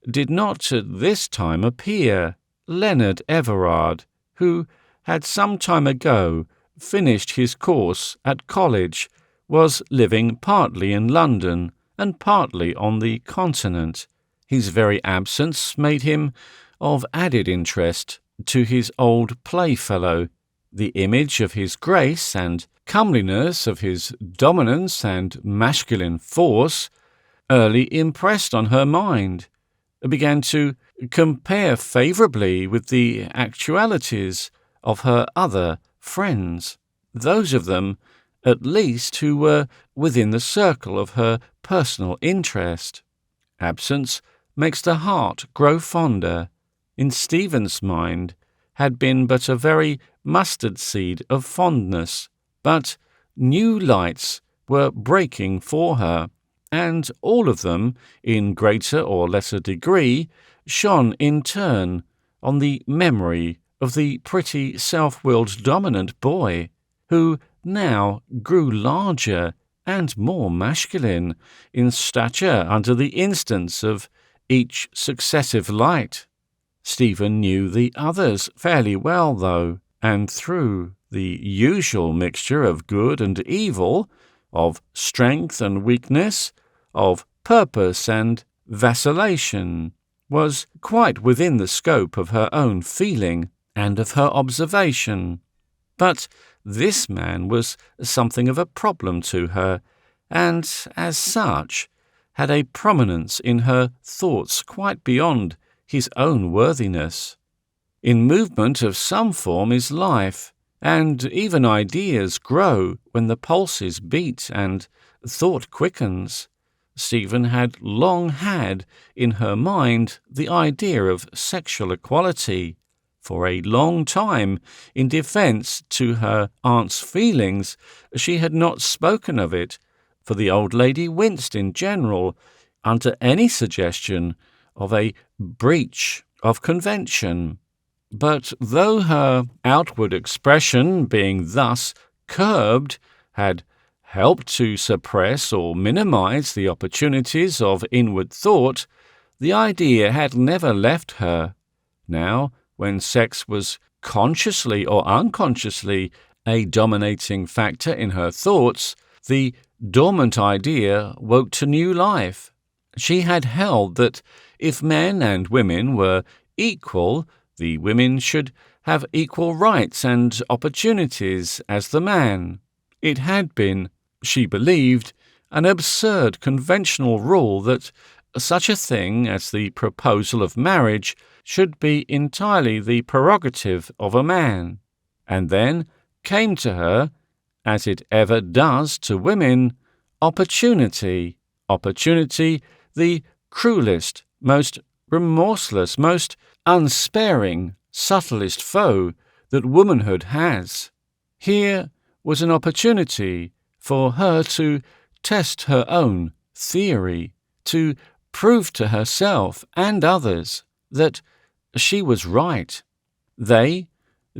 Speaker 1: did not at this time appear, Leonard Everard, who had some time ago finished his course at college, was living partly in London and partly on the Continent. His very absence made him of added interest to his old playfellow. The image of his grace and comeliness, of his dominance and masculine force, early impressed on her mind, began to compare favourably with the actualities of her other friends, those of them, at least, who were within the circle of her personal interest. Absence makes the heart grow fonder. In Stephen's mind had been but a very mustard seed of fondness, but new lights were breaking for her, and all of them, in greater or lesser degree, shone in turn on the memory of the pretty self-willed dominant boy, who now grew larger and more masculine in stature under the instance of each successive light. Stephen knew the others fairly well, though, and through the usual mixture of good and evil, of strength and weakness, of purpose and vacillation, was quite within the scope of her own feeling and of her observation. But this man was something of a problem to her, and, as such, had a prominence in her thoughts quite beyond his own worthiness. In movement of some form is life, and even ideas grow when the pulses beat and thought quickens. Stephen had long had in her mind the idea of sexual equality. For a long time, in defence to her aunt's feelings, she had not spoken of it, for the old lady winced in general under any suggestion of a breach of convention. But though her outward expression, being thus curbed, had helped to suppress or minimize the opportunities of inward thought, the idea had never left her. Now, when sex was consciously or unconsciously a dominating factor in her thoughts, the dormant idea woke to new life. She had held that if men and women were equal, the women should have equal rights and opportunities as the man. It had been, she believed, an absurd conventional rule that such a thing as the proposal of marriage should be entirely the prerogative of a man. And then came to her, as it ever does to women, opportunity. Opportunity, the cruelest, most remorseless, most unsparing, subtlest foe that womanhood has. Here was an opportunity for her to test her own theory, to prove to herself and others that she was right. They,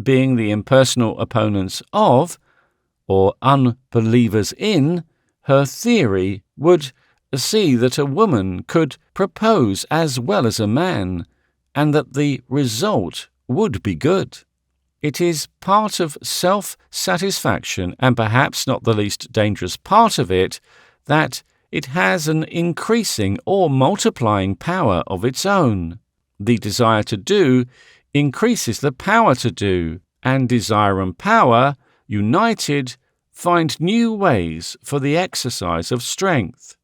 Speaker 1: being the impersonal opponents of, or unbelievers in, her theory, would see that a woman could propose as well as a man, and that the result would be good. It is part of self-satisfaction, and perhaps not the least dangerous part of it, that it has an increasing or multiplying power of its own. The desire to do increases the power to do, and desire and power, united, find new ways for the exercise of strength.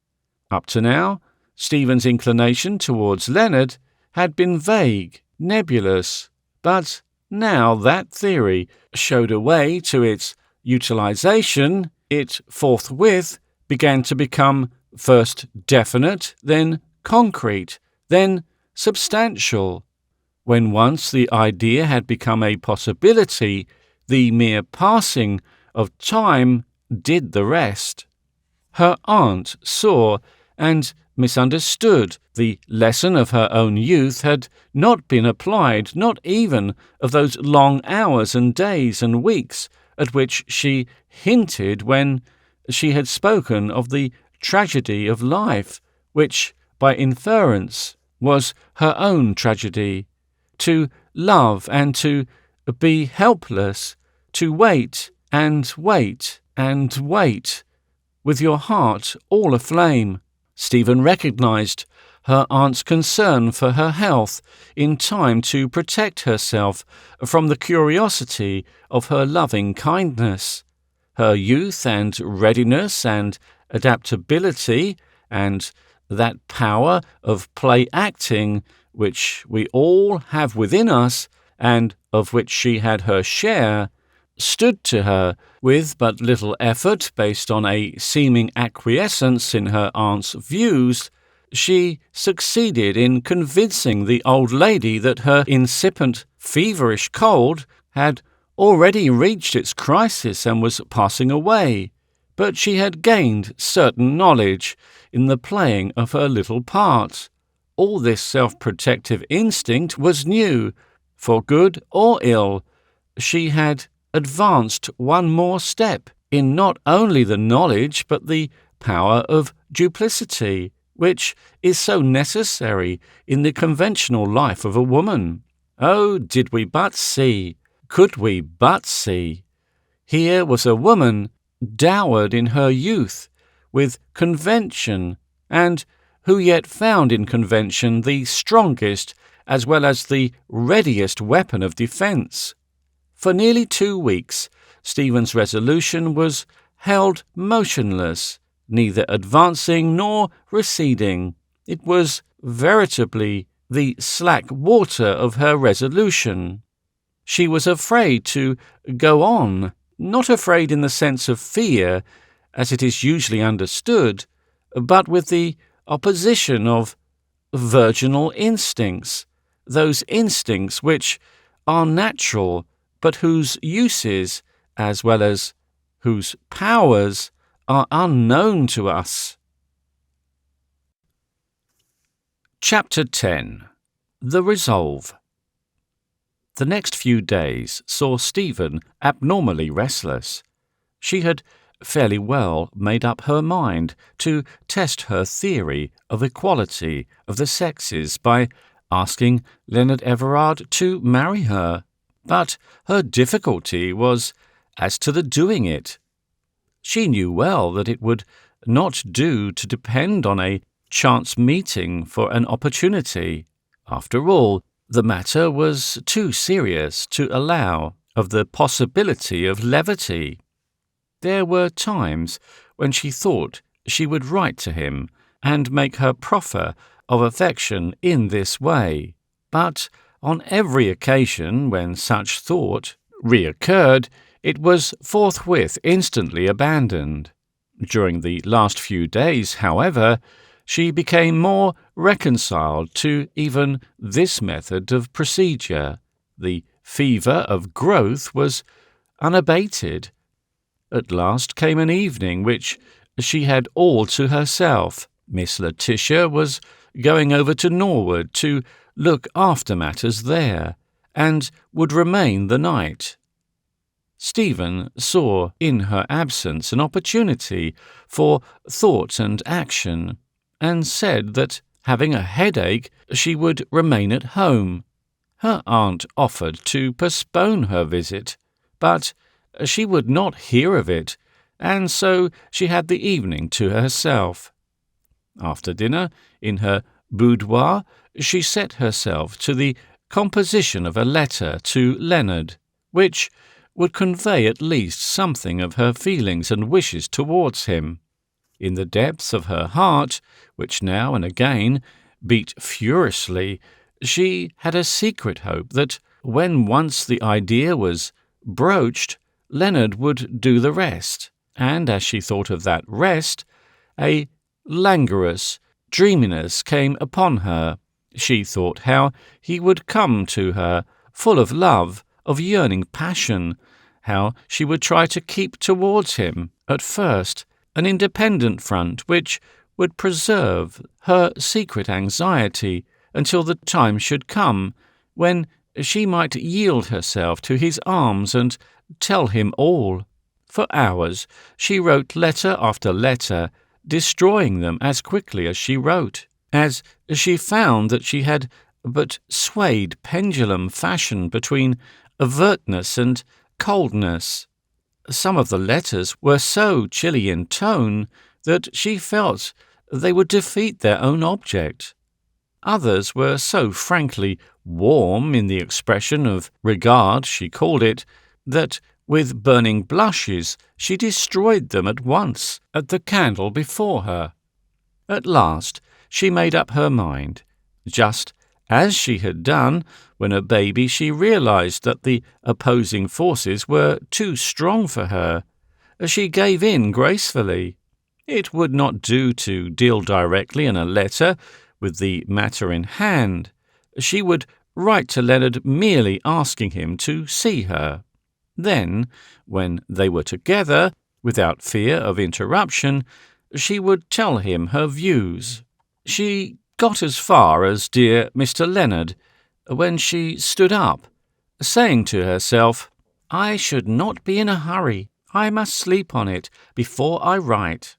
Speaker 1: Up to now, Stephen's inclination towards Leonard had been vague, nebulous, but now that theory showed a way to its utilization. It forthwith began to become first definite, then concrete, then substantial. When once the idea had become a possibility, the mere passing of time did the rest. Her aunt saw and misunderstood. The lesson of her own youth had not been applied, not even of those long hours and days and weeks at which she hinted when she had spoken of the tragedy of life, which, by inference, was her own tragedy. To love and to be helpless, to wait and wait and wait, with your heart all aflame. Stephen recognized her aunt's concern for her health in time to protect herself from the curiosity of her loving kindness. Her youth and readiness and adaptability and that power of play-acting which we all have within us and of which she had her share, stood to her with but little effort based on a seeming acquiescence in her aunt's views. She succeeded in convincing the old lady that her incipient feverish cold had already reached its crisis and was passing away, but she had gained certain knowledge in the playing of her little part. All this self-protective instinct was new. For good or ill, she had advanced one more step in not only the knowledge but the power of duplicity, which is so necessary in the conventional life of a woman. Oh, did we but see, could we but see! Here was a woman dowered in her youth with convention, and who yet found in convention the strongest as well as the readiest weapon of defence. For nearly 2 weeks, Stephen's resolution was held motionless, neither advancing nor receding. It was veritably the slack water of her resolution. She was afraid to go on, not afraid in the sense of fear, as it is usually understood, but with the opposition of virginal instincts, those instincts which are natural, but whose uses, as well as whose powers, are unknown to us. Chapter 10. The Resolve. The next few days saw Stephen abnormally restless. She had fairly well made up her mind to test her theory of equality of the sexes by asking Leonard Everard to marry her, but her difficulty was as to the doing it. She knew well that it would not do to depend on a chance meeting for an opportunity. After all, the matter was too serious to allow of the possibility of levity. There were times when she thought she would write to him and make her proffer of affection in this way, but on every occasion when such thought reoccurred, it was forthwith instantly abandoned. During the last few days, however, she became more reconciled to even this method of procedure. The fever of growth was unabated. At last came an evening which she had all to herself. Miss Letitia was going over to Norwood to look after matters there, and would remain the night. Stephen saw in her absence an opportunity for thought and action, and said that, having a headache, she would remain at home. Her aunt offered to postpone her visit, but she would not hear of it, and so she had the evening to herself. After dinner, in her boudoir, she set herself to the composition of a letter to Leonard, which would convey at least something of her feelings and wishes towards him. In the depths of her heart, which now and again beat furiously, she had a secret hope that, when once the idea was broached, Leonard would do the rest, and as she thought of that rest, a languorous dreaminess came upon her. She thought how he would come to her, full of love, of yearning passion, how she would try to keep towards him, at first, an independent front which would preserve her secret anxiety until the time should come when she might yield herself to his arms and tell him all. For hours she wrote letter after letter, destroying them as quickly as she wrote, as she found that she had but swayed pendulum fashion between avertness and coldness. Some of the letters were so chilly in tone that she felt they would defeat their own object. Others were so frankly warm in the expression of regard, she called it, that with burning blushes she destroyed them at once at the candle before her. At last she made up her mind. Just as she had done when a baby, she realized that the opposing forces were too strong for her. She gave in gracefully. It would not do to deal directly in a letter with the matter in hand. She would write to Leonard merely asking him to see her. Then, when they were together, without fear of interruption, she would tell him her views. She got as far as dear Mr. Leonard, when she stood up, saying to herself, "I should not be in a hurry. I must sleep on it before I write."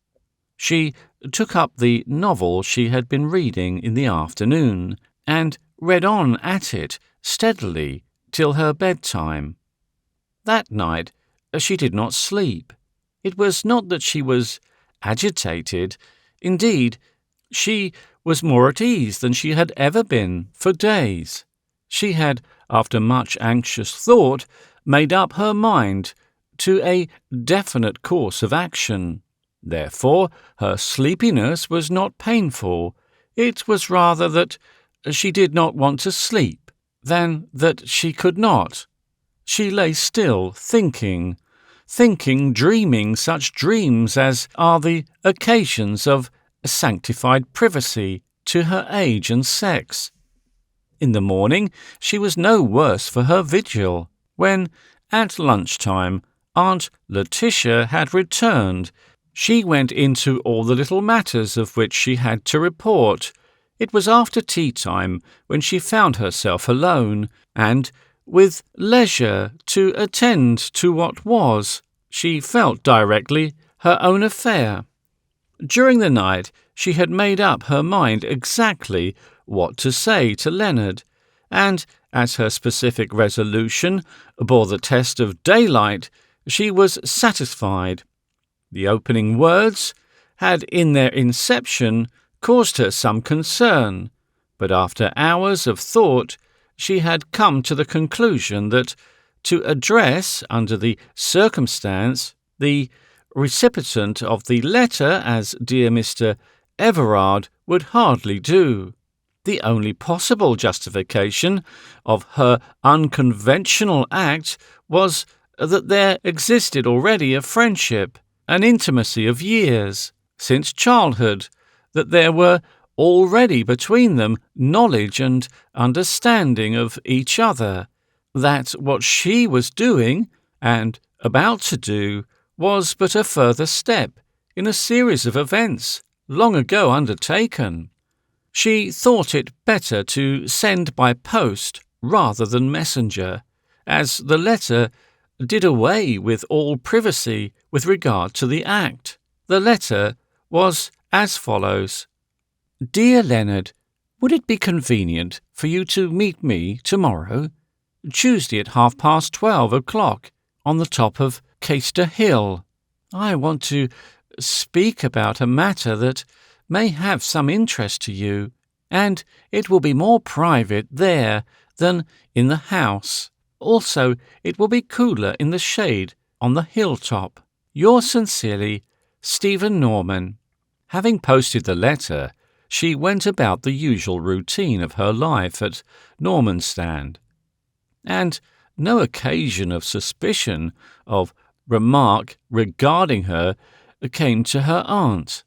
Speaker 1: She took up the novel she had been reading in the afternoon, and read on at it steadily till her bedtime. That night she did not sleep. It was not that she was agitated. Indeed, she was more at ease than she had ever been for days. She had, after much anxious thought, made up her mind to a definite course of action. Therefore, her sleepiness was not painful. It was rather that she did not want to sleep than that she could not. She lay still, thinking, dreaming such dreams as are the occasions of sanctified privacy to her age and sex. In the morning she was no worse for her vigil, when, at lunch-time, Aunt Letitia had returned. She went into all the little matters of which she had to report. It was after tea-time when she found herself alone, and with leisure to attend to what was, she felt directly, her own affair. During the night she had made up her mind exactly what to say to Leonard, and as her specific resolution bore the test of daylight, she was satisfied. The opening words had in their inception caused her some concern, but after hours of thought she had come to the conclusion that to address, under the circumstance, the recipient of the letter as dear Mr. Everard would hardly do. The only possible justification of her unconventional act was that there existed already a friendship, an intimacy of years, since childhood, that there were already between them knowledge and understanding of each other, that what she was doing, and about to do, was but a further step in a series of events long ago undertaken. She thought it better to send by post rather than messenger, as the letter did away with all privacy with regard to the act. The letter was as follows: Dear Leonard, would it be convenient for you to meet me tomorrow, Tuesday at 12:30 on the top of Caister Hill? I want to speak about a matter that may have some interest to you, and it will be more private there than in the house. Also, it will be cooler in the shade on the hilltop. Yours sincerely, Stephen Norman. Having posted the letter, she went about the usual routine of her life at Normanstand, and no occasion of suspicion of remark regarding her came to her aunt.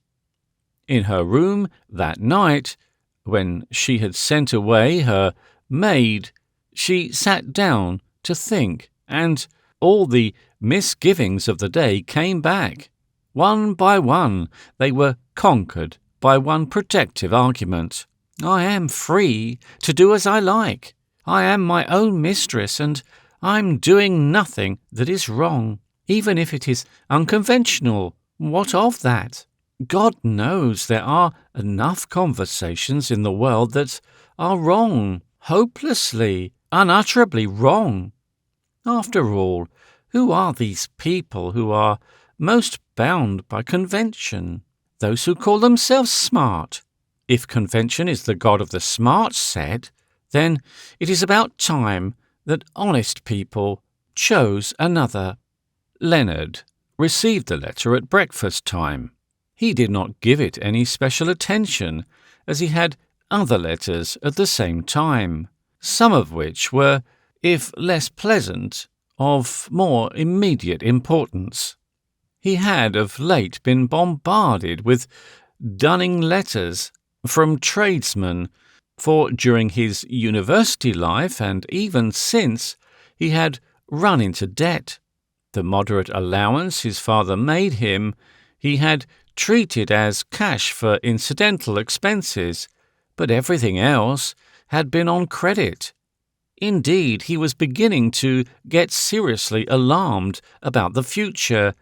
Speaker 1: In her room that night, when she had sent away her maid, she sat down to think, and all the misgivings of the day came back. One by one they were conquered by one protective argument. I am free to do as I like. I am my own mistress, and I'm doing nothing that is wrong, even if it is unconventional. What of that? God knows there are enough conversations in the world that are wrong, hopelessly, unutterably wrong. After all, who are these people who are most bound by convention? Those who call themselves smart. If convention is the god of the smart set, then it is about time that honest people chose another. Leonard received the letter at breakfast time. He did not give it any special attention, as he had other letters at the same time, some of which were, if less pleasant, of more immediate importance. He had of late been bombarded with dunning letters from tradesmen, for during his university life, and even since, he had run into debt. The moderate allowance his father made him he had treated as cash for incidental expenses, but everything else had been on credit. Indeed, he was beginning to get seriously alarmed about the future,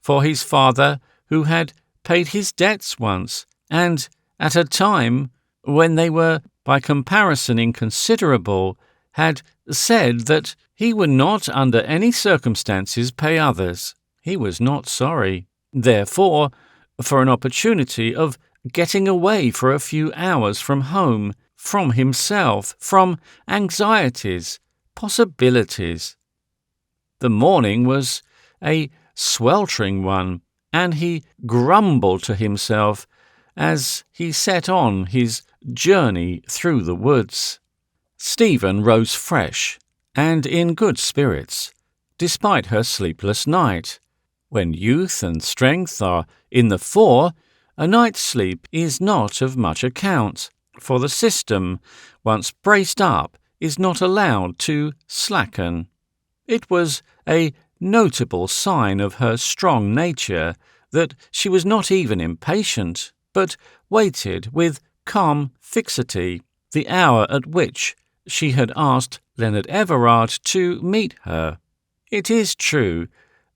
Speaker 1: for his father, who had paid his debts once, and at a time when they were by comparison inconsiderable, had said that he would not under any circumstances pay others. He was not sorry, therefore, for an opportunity of getting away for a few hours from home, from himself, from anxieties, possibilities. The morning was a sweltering one, and he grumbled to himself as he set on his journey through the woods. Stephen rose fresh and in good spirits, despite her sleepless night. When youth and strength are in the fore, a night's sleep is not of much account, for the system, once braced up, is not allowed to slacken. It was a notable sign of her strong nature that she was not even impatient, but waited with calm fixity the hour at which she had asked Leonard Everard to meet her. It is true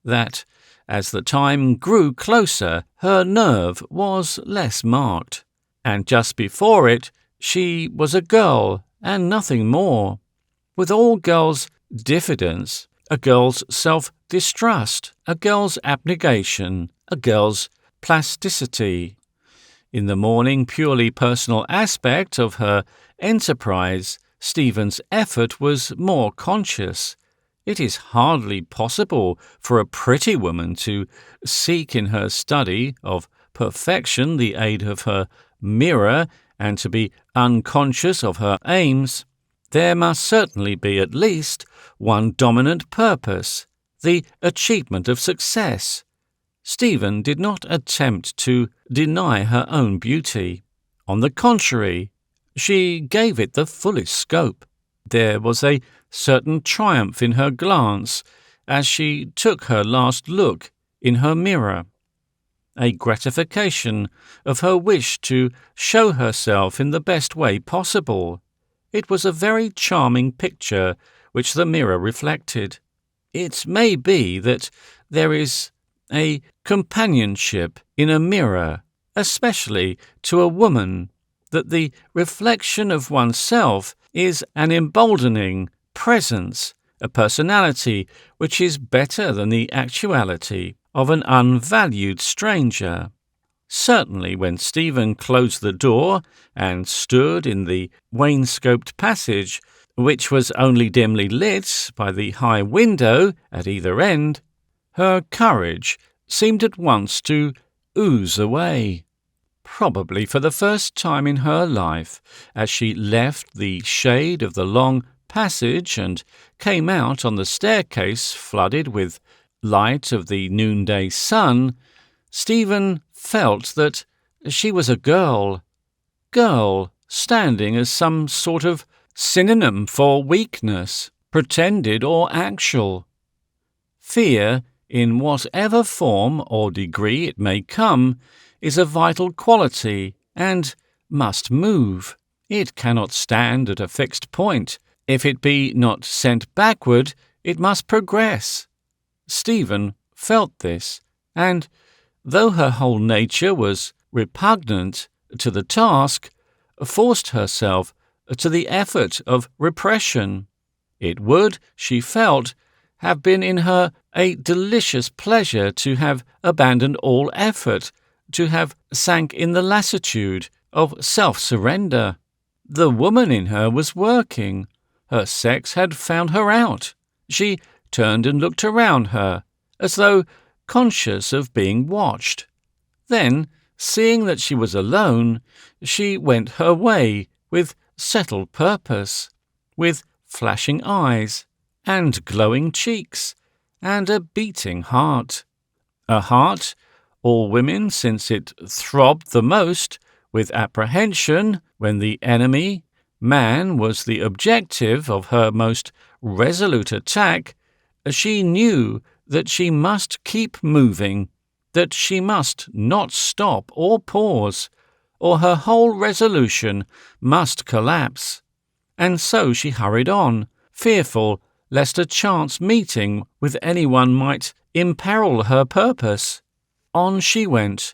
Speaker 1: that, as the time grew closer, her nerve was less marked, and just before it She was a girl and nothing more, with all girls' diffidence, a girl's self-distrust, a girl's abnegation, a girl's plasticity. In the morning, purely personal aspect of her enterprise, Stephen's effort was more conscious. It is hardly possible for a pretty woman to seek in her study of perfection the aid of her mirror and to be unconscious of her aims. There must certainly be at least one dominant purpose, the achievement of success. Stephen did not attempt to deny her own beauty. On the contrary, she gave it the fullest scope. There was a certain triumph in her glance as she took her last look in her mirror, a gratification of her wish to show herself in the best way possible. It was a very charming picture which the mirror reflected. It may be that there is a companionship in a mirror, especially to a woman, that the reflection of oneself is an emboldening presence, a personality which is better than the actuality of an unvalued stranger. Certainly, when Stephen closed the door and stood in the wainscoped passage, which was only dimly lit by the high window at either end, her courage seemed at once to ooze away. Probably for the first time in her life, as she left the shade of the long passage and came out on the staircase flooded with light of the noonday sun, Stephen felt that she was a girl standing as some sort of synonym for weakness, pretended or actual. Fear, in whatever form or degree it may come, is a vital quality and must move. It cannot stand at a fixed point. If it be not sent backward, it must progress. Stephen felt this, and though her whole nature was repugnant to the task, forced herself to the effort of repression. It would, she felt, have been in her a delicious pleasure to have abandoned all effort, to have sank in the lassitude of self-surrender. The woman in her was working. Her sex had found her out. She turned and looked around her, as though conscious of being watched. Then, seeing that she was alone, she went her way with settled purpose, with flashing eyes, and glowing cheeks, and a beating heart. A heart, all women, since it throbbed the most with apprehension when the enemy, man, was the objective of her most resolute attack. She knew that she must keep moving, that she must not stop or pause, or her whole resolution must collapse. And so she hurried on, fearful lest a chance meeting with anyone might imperil her purpose. On she went,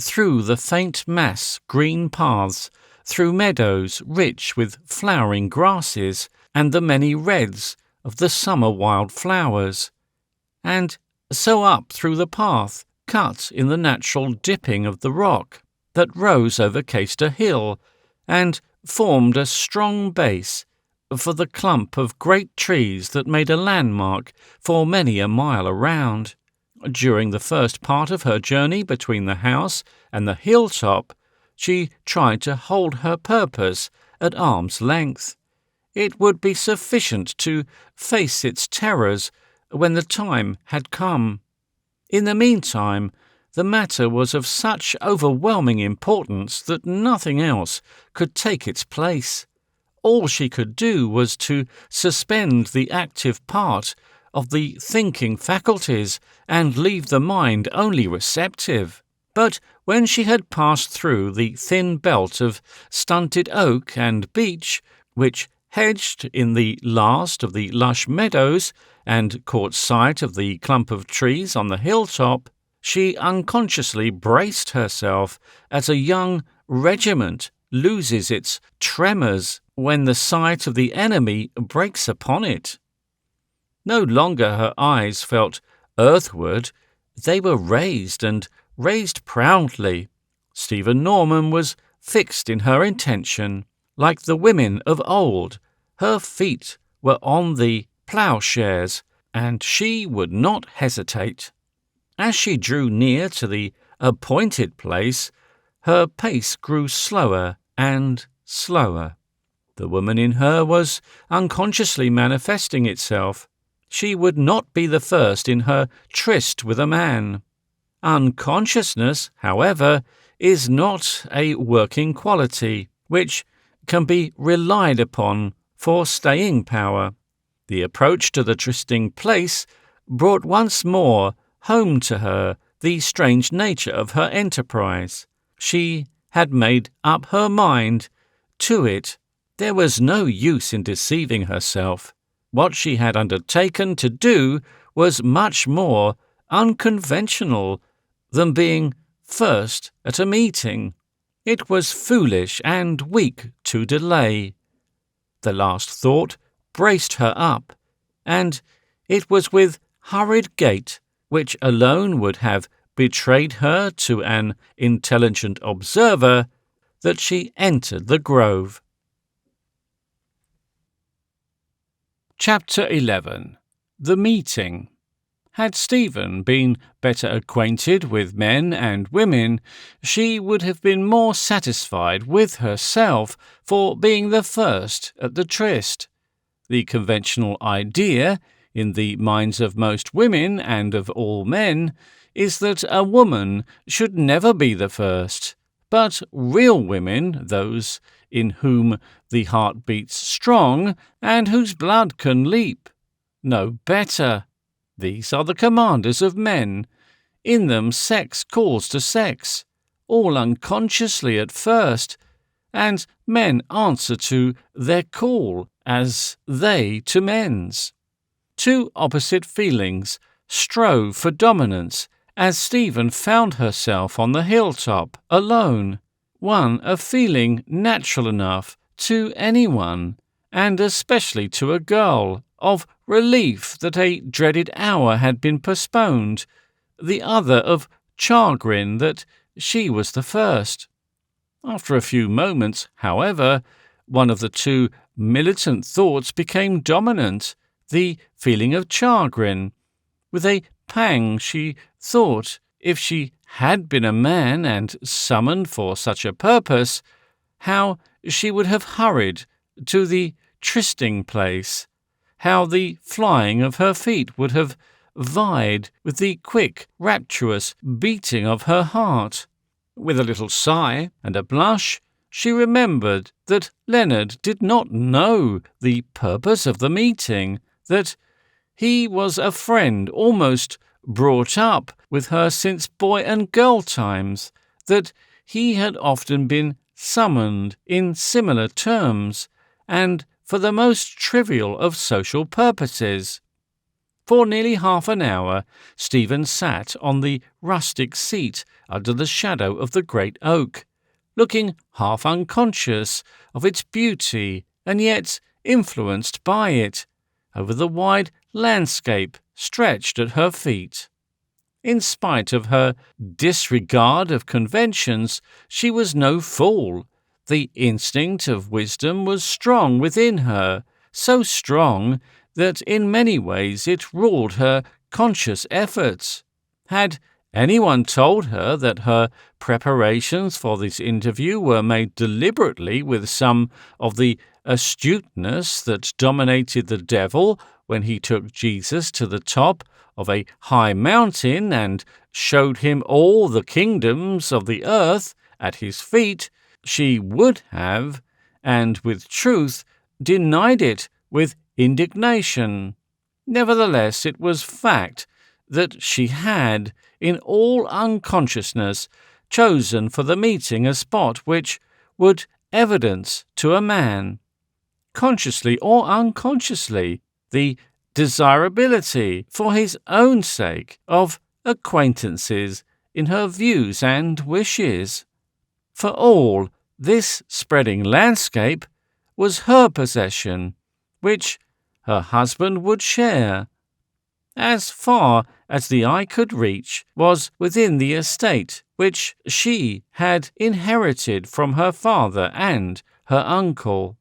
Speaker 1: through the faint mass green paths, through meadows rich with flowering grasses and the many reds of the summer wild flowers, and so up through the path cut in the natural dipping of the rock that rose over Caister Hill and formed a strong base for the clump of great trees that made a landmark for many a mile around. During the first part of her journey between the house and the hilltop, she tried to hold her purpose at arm's length. It would be sufficient to face its terrors when the time had come. In the meantime, the matter was of such overwhelming importance that nothing else could take its place. All she could do was to suspend the active part of the thinking faculties and leave the mind only receptive. But when she had passed through the thin belt of stunted oak and beech, which hedged in the last of the lush meadows, and caught sight of the clump of trees on the hilltop, she unconsciously braced herself as a young regiment loses its tremors when the sight of the enemy breaks upon it. No longer her eyes felt earthward, they were raised, and raised proudly. Stephen Norman was fixed in her intention. Like the women of old, her feet were on the ploughshares, and she would not hesitate. As she drew near to the appointed place, her pace grew slower and slower. The woman in her was unconsciously manifesting itself. She would not be the first in her tryst with a man. Unconsciousness, however, is not a working quality which can be relied upon for staying power. The approach to the trysting place brought once more home to her the strange nature of her enterprise. She had made up her mind to it. There was no use in deceiving herself. What she had undertaken to do was much more unconventional than being first at a meeting. It was foolish and weak to delay. The last thought braced her up, and it was with hurried gait, which alone would have betrayed her to an intelligent observer, that she entered the grove. Chapter 11. The Meeting. Had Stephen been better acquainted with men and women, she would have been more satisfied with herself for being the first at the tryst. The conventional idea, in the minds of most women and of all men, is that a woman should never be the first. But real women, those in whom the heart beats strong and whose blood can leap, know better. These are the commanders of men. In them sex calls to sex, all unconsciously at first, and men answer to their call as they to men's. Two opposite feelings strove for dominance as Stephen found herself on the hilltop alone. One a feeling natural enough to anyone, and especially to a girl, of relief that a dreaded hour had been postponed, the other of chagrin that she was the first. After a few moments, however, one of the two militant thoughts became dominant, the feeling of chagrin. With a pang she thought, if she had been a man and summoned for such a purpose, how she would have hurried to the trysting place, how the flying of her feet would have vied with the quick, rapturous beating of her heart. With a little sigh and a blush, she remembered that Leonard did not know the purpose of the meeting, that he was a friend almost brought up with her since boy and girl times, that he had often been summoned in similar terms, and for the most trivial of social purposes. For nearly half an hour, Stephen sat on the rustic seat under the shadow of the great oak, looking half unconscious of its beauty and yet influenced by it, over the wide landscape stretched at her feet. In spite of her disregard of conventions, she was no fool. The instinct of wisdom was strong within her, so strong that in many ways it ruled her conscious efforts. Had anyone told her that her preparations for this interview were made deliberately with some of the astuteness that dominated the devil when he took Jesus to the top of a high mountain and showed him all the kingdoms of the earth at his feet, she would have, and with truth, denied it with indignation. Nevertheless, it was fact that she had, in all unconsciousness, chosen for the meeting a spot which would evidence to a man, consciously or unconsciously, the desirability, for his own sake, of acquaintances in her views and wishes. For all This spreading landscape was her possession, which her husband would share. As far as the eye could reach was within the estate which she had inherited from her father and her uncle.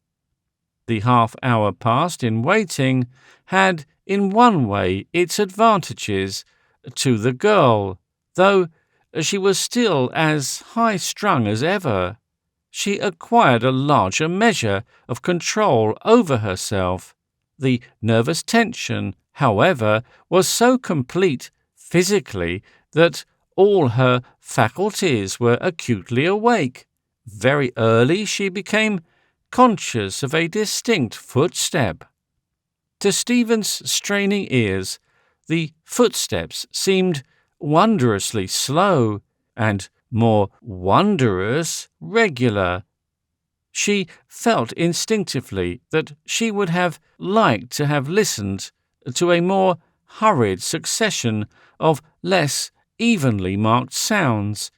Speaker 1: The half-hour passed in waiting had in one way its advantages to the girl, though she was still as high-strung as ever. She acquired a larger measure of control over herself. The nervous tension, however, was so complete physically that all her faculties were acutely awake. Very early she became conscious of a distinct footstep. To Stephen's straining ears, the footsteps seemed wondrously slow and more wondrous regular. She felt instinctively that she would have liked to have listened to a more hurried succession of less evenly marked sounds,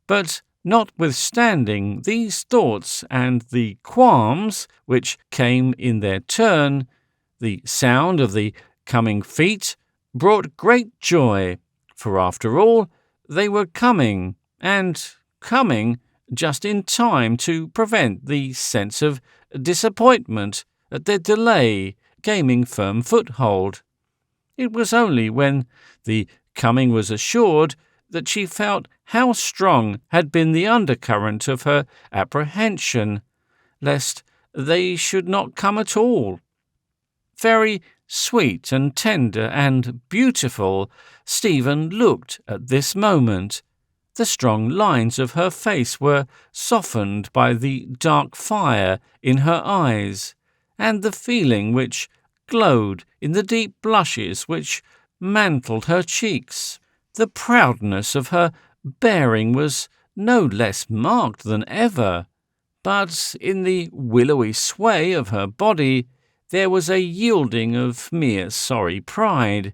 Speaker 1: but notwithstanding these thoughts and the qualms which came in their turn, the sound of the coming feet brought great joy, for after all, they were coming, and coming just in time to prevent the sense of disappointment at their delay gaining firm foothold. It was only when the coming was assured that she felt how strong had been the undercurrent of her apprehension, lest they should not come at all. Very sweet and tender and beautiful Stephen looked at this moment. The strong lines of her face were softened by the dark fire in her eyes, and the feeling which glowed in the deep blushes which mantled her cheeks. The proudness of her bearing was no less marked than ever, but in the willowy sway of her body there was a yielding of mere sorry pride.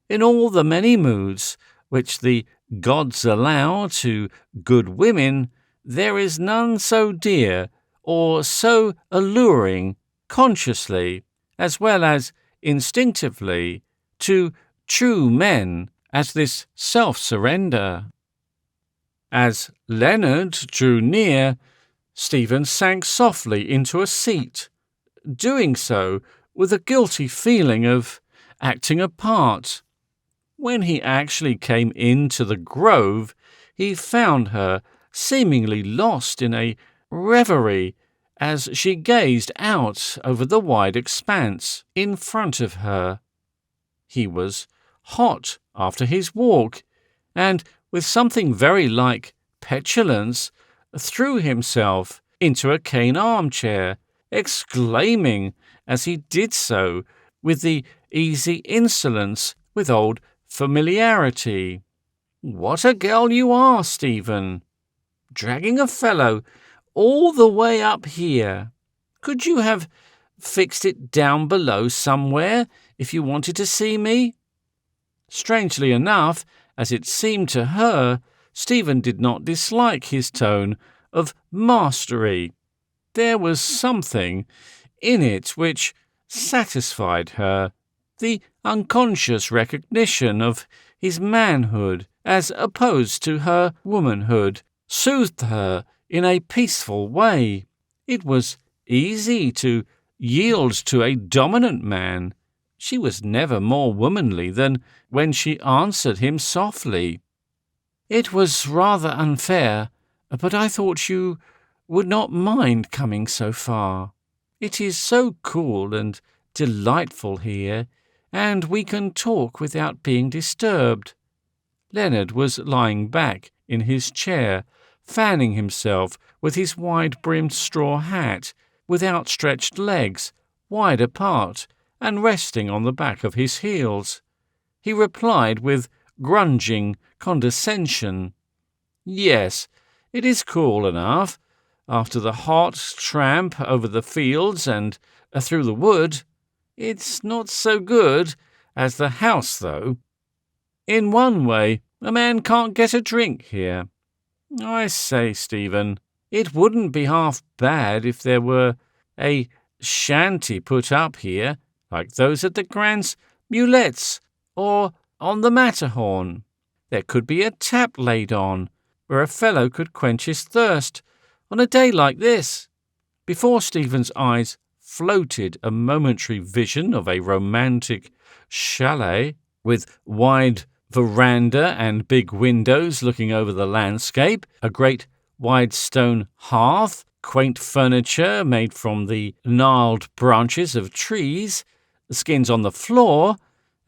Speaker 1: In all the many moods which the gods allow to good women, there is none so dear or so alluring consciously, as well as instinctively, to true men as this self-surrender. As Leonard drew near, Stephen sank softly into a seat, doing so with a guilty feeling of acting a part. When he actually came into the grove, he found her seemingly lost in a reverie as she gazed out over the wide expanse in front of her. He was hot after his walk, and with something very like petulance, threw himself into a cane armchair, exclaiming as he did so, with the easy insolence with old familiarity, "What a girl you are, Stephen! Dragging a fellow all the way up here. Could you have fixed it down below somewhere if you wanted to see me?" Strangely enough, as it seemed to her, Stephen did not dislike his tone of mastery. There was something in it which satisfied her, the unconscious recognition of his manhood as opposed to her womanhood soothed her in a peaceful way. It was easy to yield to a dominant man. She was never more womanly than when she answered him softly. "It was rather unfair, but I thought you would not mind coming so far. It is so cool and delightful here, and we can talk without being disturbed." Leonard was lying back in his chair, fanning himself with his wide-brimmed straw hat, with outstretched legs, wide apart, and resting on the back of his heels. He replied with grunging condescension, "Yes, it is cool enough, after the hot tramp over the fields and through the wood. It's not so good as the house, though. In one way, a man can't get a drink here. I say, Stephen, It wouldn't be half bad if there were a shanty put up here, like those at the Grand's Mulettes or on the Matterhorn. There could be a tap laid on, where a fellow could quench his thirst on a day like this." Before Stephen's eyes floated a momentary vision of a romantic chalet with wide veranda and big windows looking over the landscape, a great wide stone hearth, quaint furniture made from the gnarled branches of trees, skins on the floor,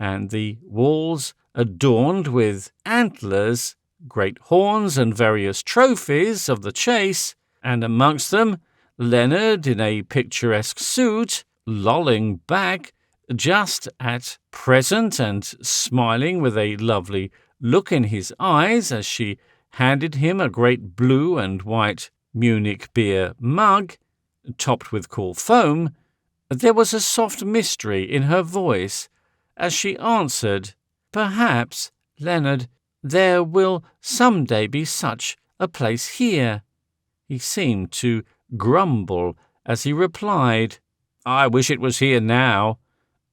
Speaker 1: and the walls adorned with antlers, great horns, and various trophies of the chase, and amongst them Leonard in a picturesque suit, lolling back just at present and smiling with a lovely look in his eyes as she handed him a great blue and white Munich beer mug, topped with cool foam. There was a soft mystery in her voice as she answered, "Perhaps, Leonard, there will some day be such a place here." He seemed to grumble as he replied, "I wish it was here now.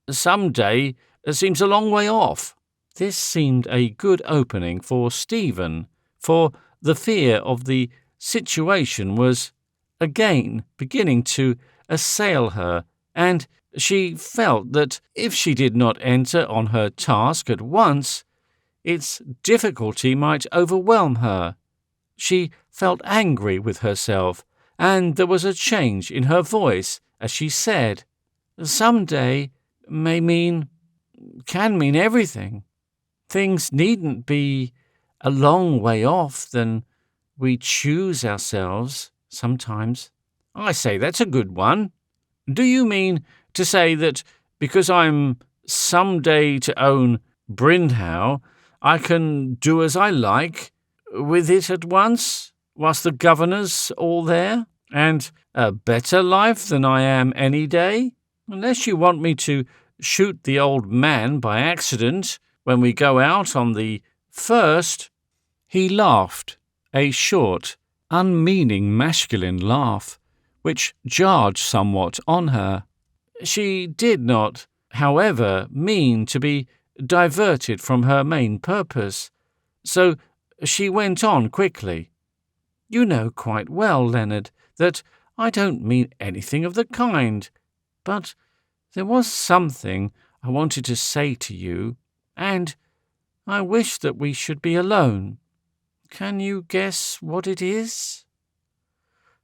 Speaker 1: Some day seems a long way off." This seemed a good opening for Stephen, for the fear of the situation was again beginning to assail her, and she felt that if she did not enter on her task at once, its difficulty might overwhelm her. She felt angry with herself, and there was a change in her voice as she said, "Some day can mean everything. Things needn't be a long way off than we choose ourselves sometimes." "I say, that's a good one. Do you mean to say that because I'm some day to own Brindhow, I can do as I like with it at once, whilst the governor's all there, and a better life than I am any day? Unless you want me to shoot the old man by accident when we go out on the first." He laughed, a short, unmeaning masculine laugh, which jarred somewhat on her. She did not, however, mean to be diverted from her main purpose, so she went on quickly. "You know quite well, Leonard, that I don't mean anything of the kind, but there was something I wanted to say to you, and I wish that we should be alone. Can you guess what it is?"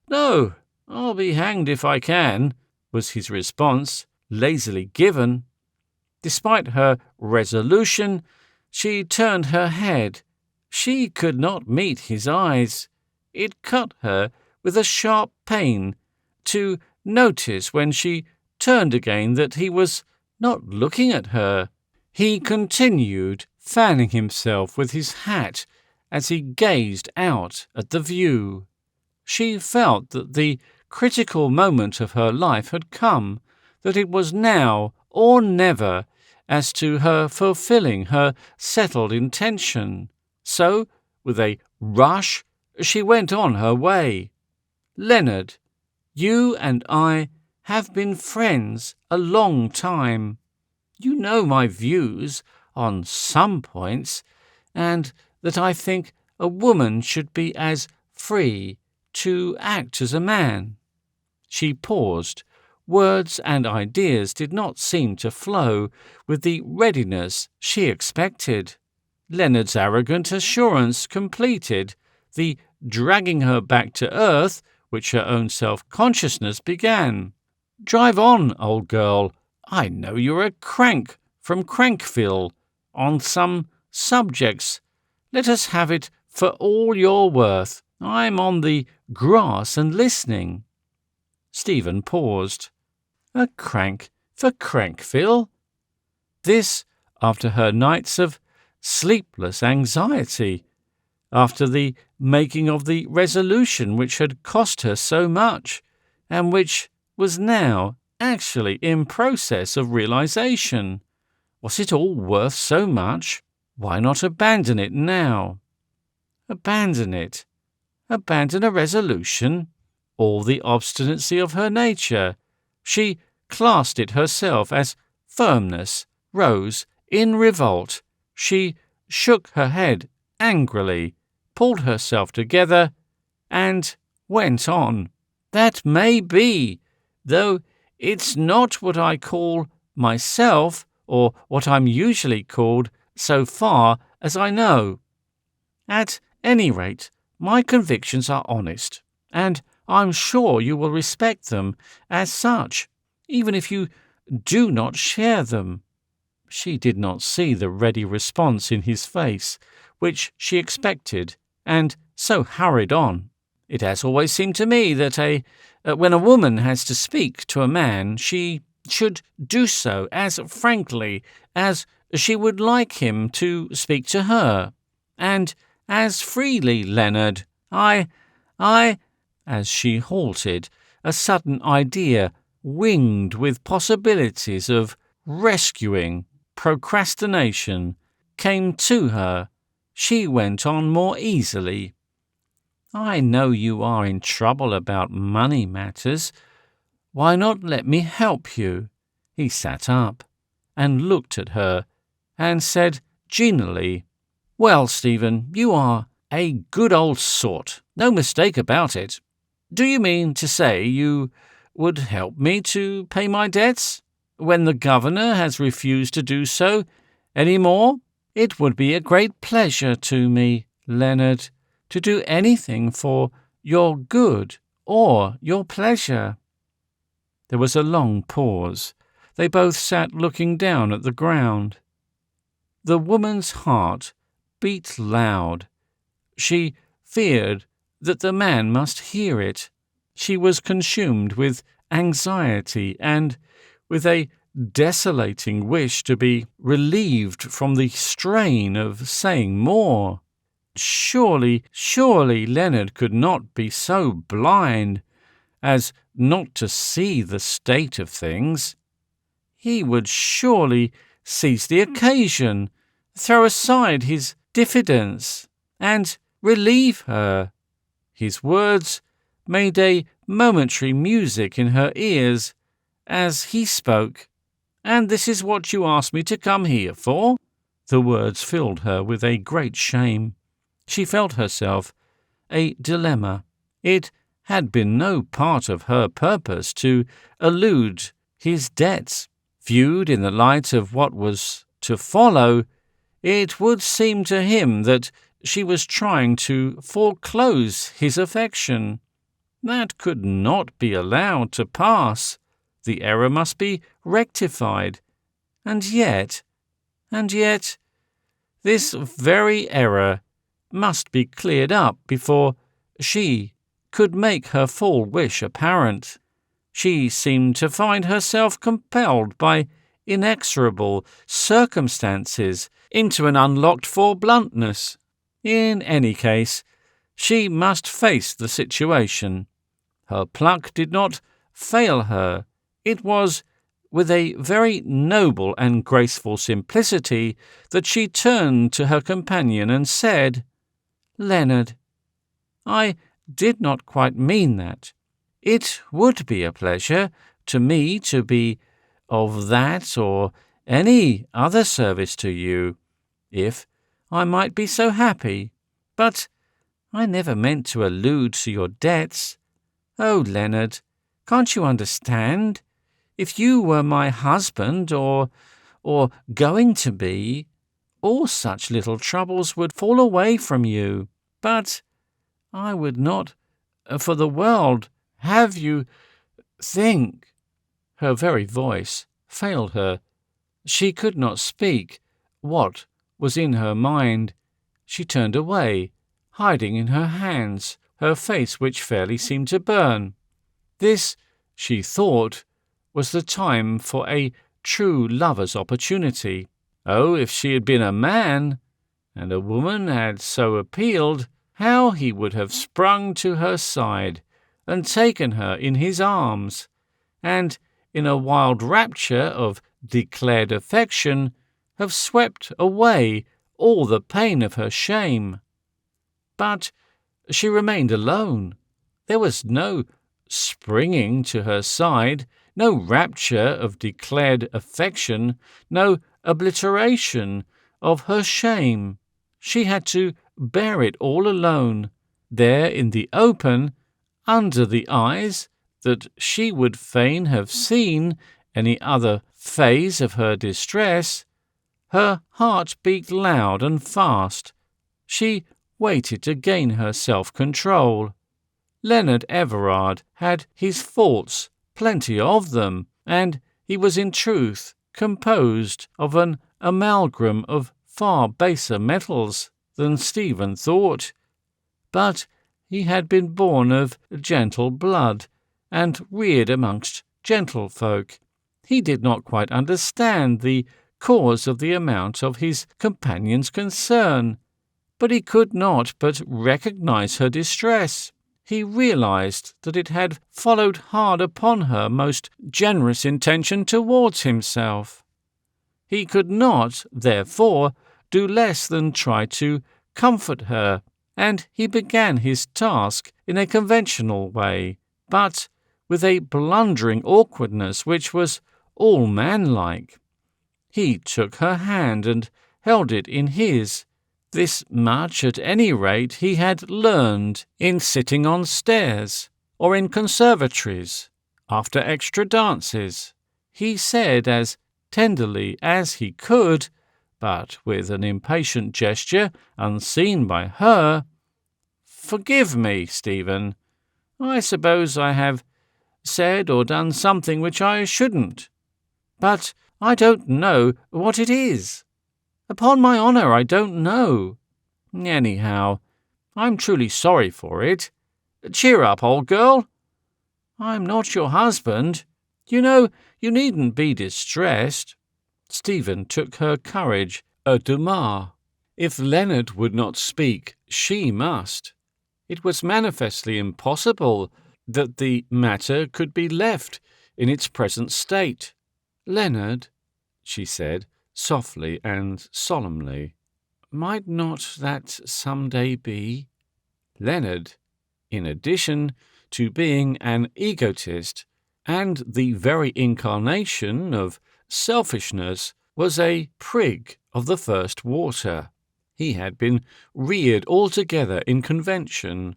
Speaker 1: "No, I'll be hanged if I can," was his response, lazily given. Despite her resolution, she turned her head. She could not meet his eyes. It cut her with a sharp pain to notice when she turned again that he was not looking at her. He continued fanning himself with his hat as he gazed out at the view. She felt that the critical moment of her life had come, that it was now or never as to her fulfilling her settled intention. So, with a rush, she went on her way. "Leonard, you and I have been friends a long time. You know my views on some points, and that I think a woman should be as free to act as a man." She paused. Words and ideas did not seem to flow with the readiness she expected. Leonard's arrogant assurance completed the dragging her back to earth which her own self-consciousness began. "Drive on, old girl. I know you're a crank from Crankville on some subjects. Let us have it for all you're worth. I'm on the grass and listening." Stephen paused. A crank for Crankville? This after her nights of sleepless anxiety, after the making of the resolution which had cost her so much, and which was now actually in process of realization. Was it all worth so much? Why not abandon it now? Abandon it? abandon a resolution? All the obstinacy of her nature, she classed it herself as firmness, rose in revolt. She shook her head angrily, pulled herself together, and went on. That may be, though it's not what I call myself, or what I'm usually called, so far as I know. At any rate, my convictions are honest, and I'm sure you will respect them as such, even if you do not share them. She did not see the ready response in his face, which she expected, and so hurried on. It has always seemed to me that when a woman has to speak to a man, she should do so as frankly as she would like him to speak to her, and as freely, Leonard. As she halted, a sudden idea, winged with possibilities of rescuing procrastination, came to her. She went on more easily. I know you are in trouble about money matters. Why not let me help you? He sat up and looked at her and said genially, Well, Stephen, you are a good old sort, no mistake about it. Do you mean to say you would help me to pay my debts, when the governor has refused to do so any more? It would be a great pleasure to me, Leonard, to do anything for your good or your pleasure. There was a long pause. They both sat looking down at the ground. The woman's heart beat loud. She feared that the man must hear it. She was consumed with anxiety and with a desolating wish to be relieved from the strain of saying more. Surely Leonard could not be so blind as not to see the state of things. He would surely seize the occasion, throw aside his diffidence, and relieve her. His words made a momentary music in her ears as he spoke. And this is what you asked me to come here for? The words filled her with a great shame. She felt herself a dilemma. It had been no part of her purpose to elude his debts. Viewed in the light of what was to follow, it would seem to him that she was trying to foreclose his affection. That could not be allowed to pass. The error must be rectified. And yet, this very error must be cleared up before she could make her full wish apparent. She seemed to find herself compelled by inexorable circumstances into an unlocked-for bluntness. In any case, she must face the situation. Her pluck did not fail her. It was with a very noble and graceful simplicity that she turned to her companion and said, Leonard, I did not quite mean that. It would be a pleasure to me to be of that or any other service to you, if I might be so happy. But I never meant to allude to your debts. Oh, Leonard, can't you understand? If you were my husband or going to be, all such little troubles would fall away from you. But I would not for the world have you think. Her very voice failed her. She could not speak what was in her mind. She turned away, hiding in her hands her face, which fairly seemed to burn. This, she thought, was the time for a true lover's opportunity. Oh, if she had been a man, and a woman had so appealed, how he would have sprung to her side and taken her in his arms, and, in a wild rapture of declared affection, have swept away all the pain of her shame. But she remained alone. There was no springing to her side, no rapture of declared affection, no obliteration of her shame. She had to bear it all alone, there in the open, under the eyes that she would fain have seen any other phase of her distress. Her heart beat loud and fast. She waited to gain her self-control. Leonard Everard had his faults, plenty of them, and he was in truth composed of an amalgam of far baser metals than Stephen thought. But he had been born of gentle blood, and reared amongst gentlefolk. He did not quite understand the cause of the amount of his companion's concern, but he could not but recognize her distress. He realized that it had followed hard upon her most generous intention towards himself. He could not, therefore, do less than try to comfort her, and he began his task in a conventional way, but with a blundering awkwardness which was all manlike. He took her hand and held it in his. This much, at any rate, he had learned in sitting on stairs, or in conservatories, after extra dances. He said as tenderly as he could, but with an impatient gesture unseen by her, "Forgive me, Stephen. I suppose I have said or done something which I shouldn't, but I don't know what it is. Upon my honour, I don't know. Anyhow, I'm truly sorry for it. Cheer up, old girl. I'm not your husband. You know, you needn't be distressed." Stephen took her courage à deux mains. If Leonard would not speak, she must. It was manifestly impossible that the matter could be left in its present state. "Leonard," she said, softly and solemnly, "might not that some day be?" Leonard, in addition to being an egotist and the very incarnation of selfishness, was a prig of the first water. He had been reared altogether in convention.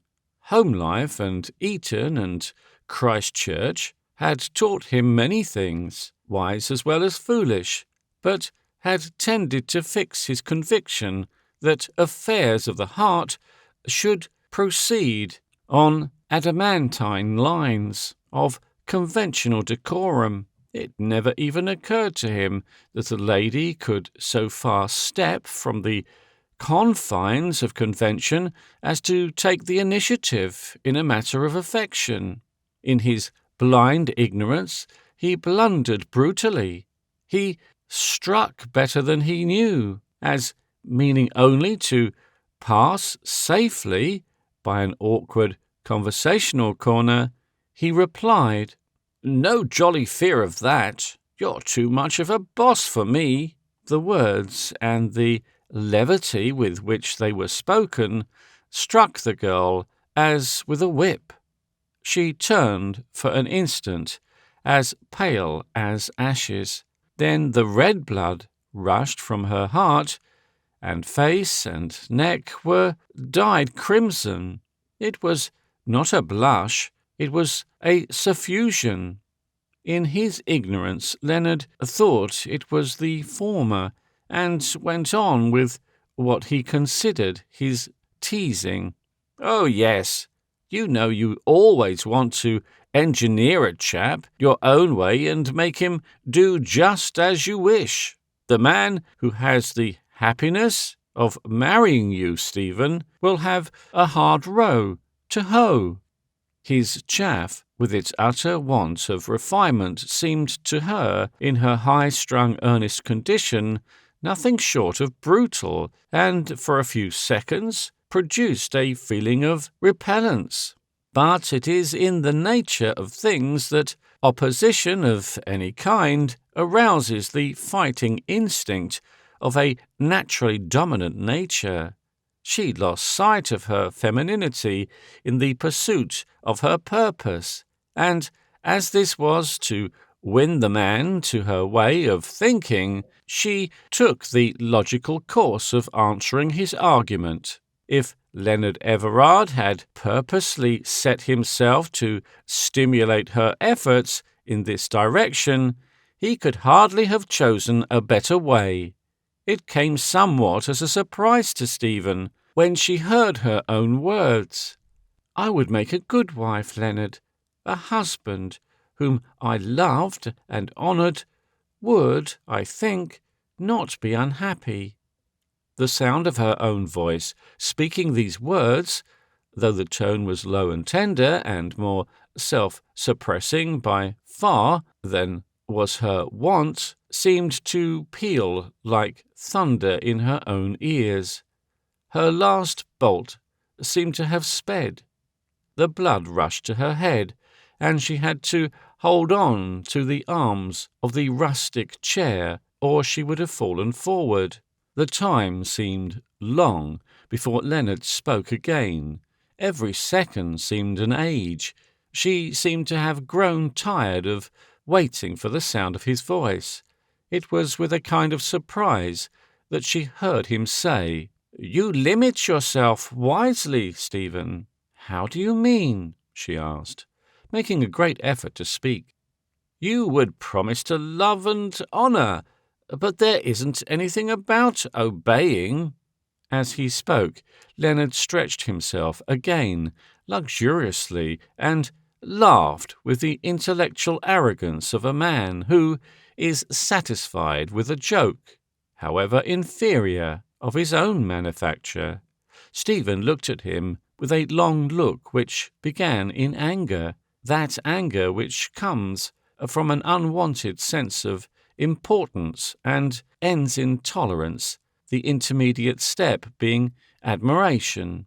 Speaker 1: Home life and Eton and Christ Church had taught him many things, wise as well as foolish, but had tended to fix his conviction that affairs of the heart should proceed on adamantine lines of conventional decorum. It never even occurred to him that a lady could so far step from the confines of convention as to take the initiative in a matter of affection. In his blind ignorance, he blundered brutally. He struck better than he knew, as meaning only to pass safely by an awkward conversational corner. He replied, "No jolly fear of that. You're too much of a boss for me." The words and the levity with which they were spoken struck the girl as with a whip. She turned for an instant, as pale as ashes. Then the red blood rushed from her heart, and face and neck were dyed crimson. It was not a blush, it was a suffusion. In his ignorance, Leonard thought it was the former, and went on with what he considered his teasing. "Oh, yes, you know you always want to engineer a chap your own way and make him do just as you wish. The man who has the happiness of marrying you, Stephen, will have a hard row to hoe." His chaff, with its utter want of refinement, seemed to her, in her high-strung earnest condition, nothing short of brutal, and for a few seconds produced a feeling of repellence. But it is in the nature of things that opposition of any kind arouses the fighting instinct of a naturally dominant nature. She'd lost sight of her femininity in the pursuit of her purpose, and as this was to win the man to her way of thinking, she took the logical course of answering his argument. If Leonard Everard had purposely set himself to stimulate her efforts in this direction, he could hardly have chosen a better way. It came somewhat as a surprise to Stephen when she heard her own words. "I would make a good wife, Leonard. A husband whom I loved and honoured would, I think, not be unhappy." The sound of her own voice speaking these words, though the tone was low and tender and more self-suppressing by far than was her wont, seemed to peal like thunder in her own ears. Her last bolt seemed to have sped. The blood rushed to her head, and she had to hold on to the arms of the rustic chair, or she would have fallen forward. The time seemed long before Leonard spoke again. Every second seemed an age. She seemed to have grown tired of waiting for the sound of his voice. It was with a kind of surprise that she heard him say, "You limit yourself wisely, Stephen." "How do you mean?" she asked, making a great effort to speak. "You would promise to love and honour, but there isn't anything about obeying." As he spoke, Leonard stretched himself again, luxuriously, and laughed with the intellectual arrogance of a man who is satisfied with a joke, however inferior, of his own manufacture. Stephen looked at him with a long look which began in anger, that anger which comes from an unwanted sense of importance and ends in tolerance, the intermediate step being admiration.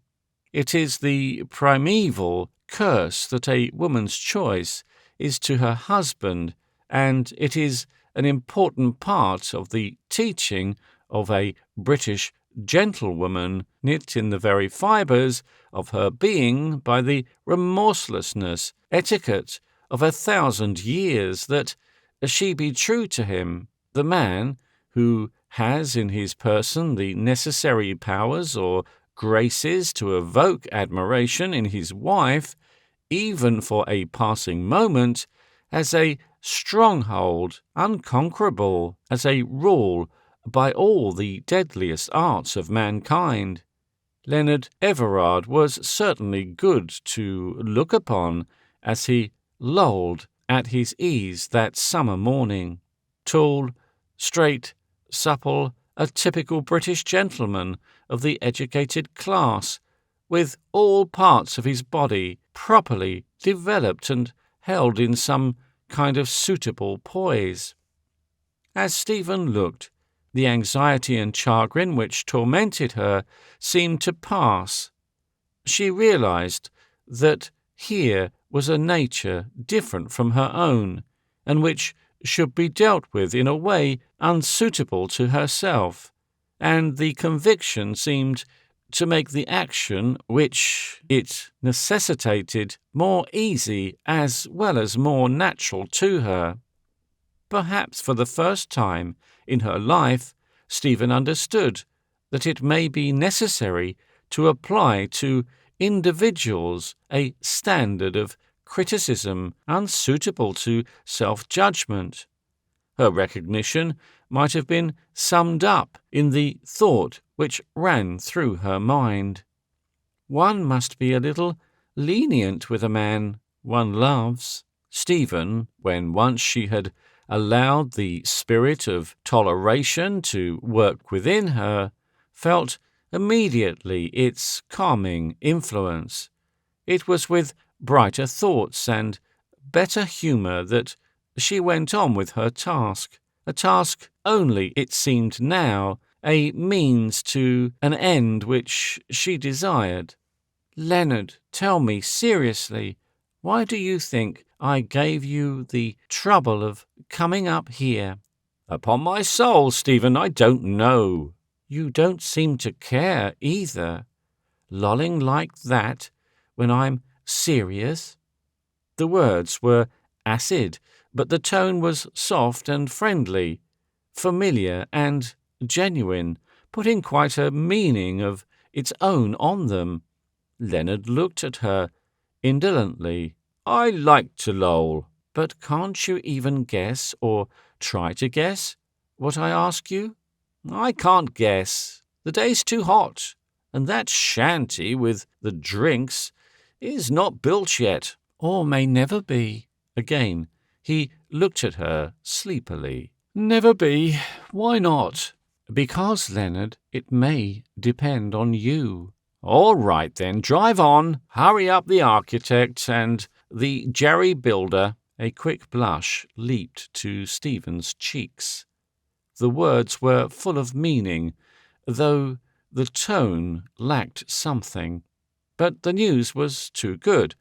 Speaker 1: It is the primeval curse that a woman's choice is to her husband, and it is an important part of the teaching of a British gentlewoman, knit in the very fibres of her being by the remorselessness, etiquette of 1,000 years, that she be true to him, the man who has in his person the necessary powers or graces to evoke admiration in his wife, even for a passing moment, as a stronghold unconquerable, as a rule by all the deadliest arts of mankind. Leonard Everard was certainly good to look upon as he lolled at his ease that summer morning. Tall, straight, supple, a typical British gentleman of the educated class, with all parts of his body properly developed and held in some kind of suitable poise. As Stephen looked, the anxiety and chagrin which tormented her seemed to pass. She realized that here was a nature different from her own, and which should be dealt with in a way unsuitable to herself, and the conviction seemed to make the action which it necessitated more easy as well as more natural to her. Perhaps for the first time in her life, Stephen understood that it may be necessary to apply to individuals a standard of criticism unsuitable to self-judgment. Her recognition might have been summed up in the thought which ran through her mind. One must be a little lenient with a man one loves. Stephen, when once she had allowed the spirit of toleration to work within her, felt immediately its calming influence. It was with brighter thoughts and better humour that she went on with her task, a task only, it seemed now, a means to an end which she desired. "Leonard, tell me seriously, why do you think I gave you the trouble of coming up here?" "Upon my soul, Stephen, I don't know." You don't seem to care either, lolling like that when I'm serious." The words were acid, but the tone was soft and friendly, familiar and genuine, putting quite a meaning of its own on them. Leonard looked at her indolently. "I like to loll, but can't you even guess, or try to guess, what I ask you?" "I can't guess. The day's too hot, and that shanty with the drinks is not built yet, or may never be." Again he looked at her sleepily. "Never be? Why not?" "Because, Leonard, it may depend on you." "All right, then, drive on. Hurry up the architect and the jerry builder." A quick blush leaped to Stephen's cheeks. The words were full of meaning, though the tone lacked something. But the news was too good.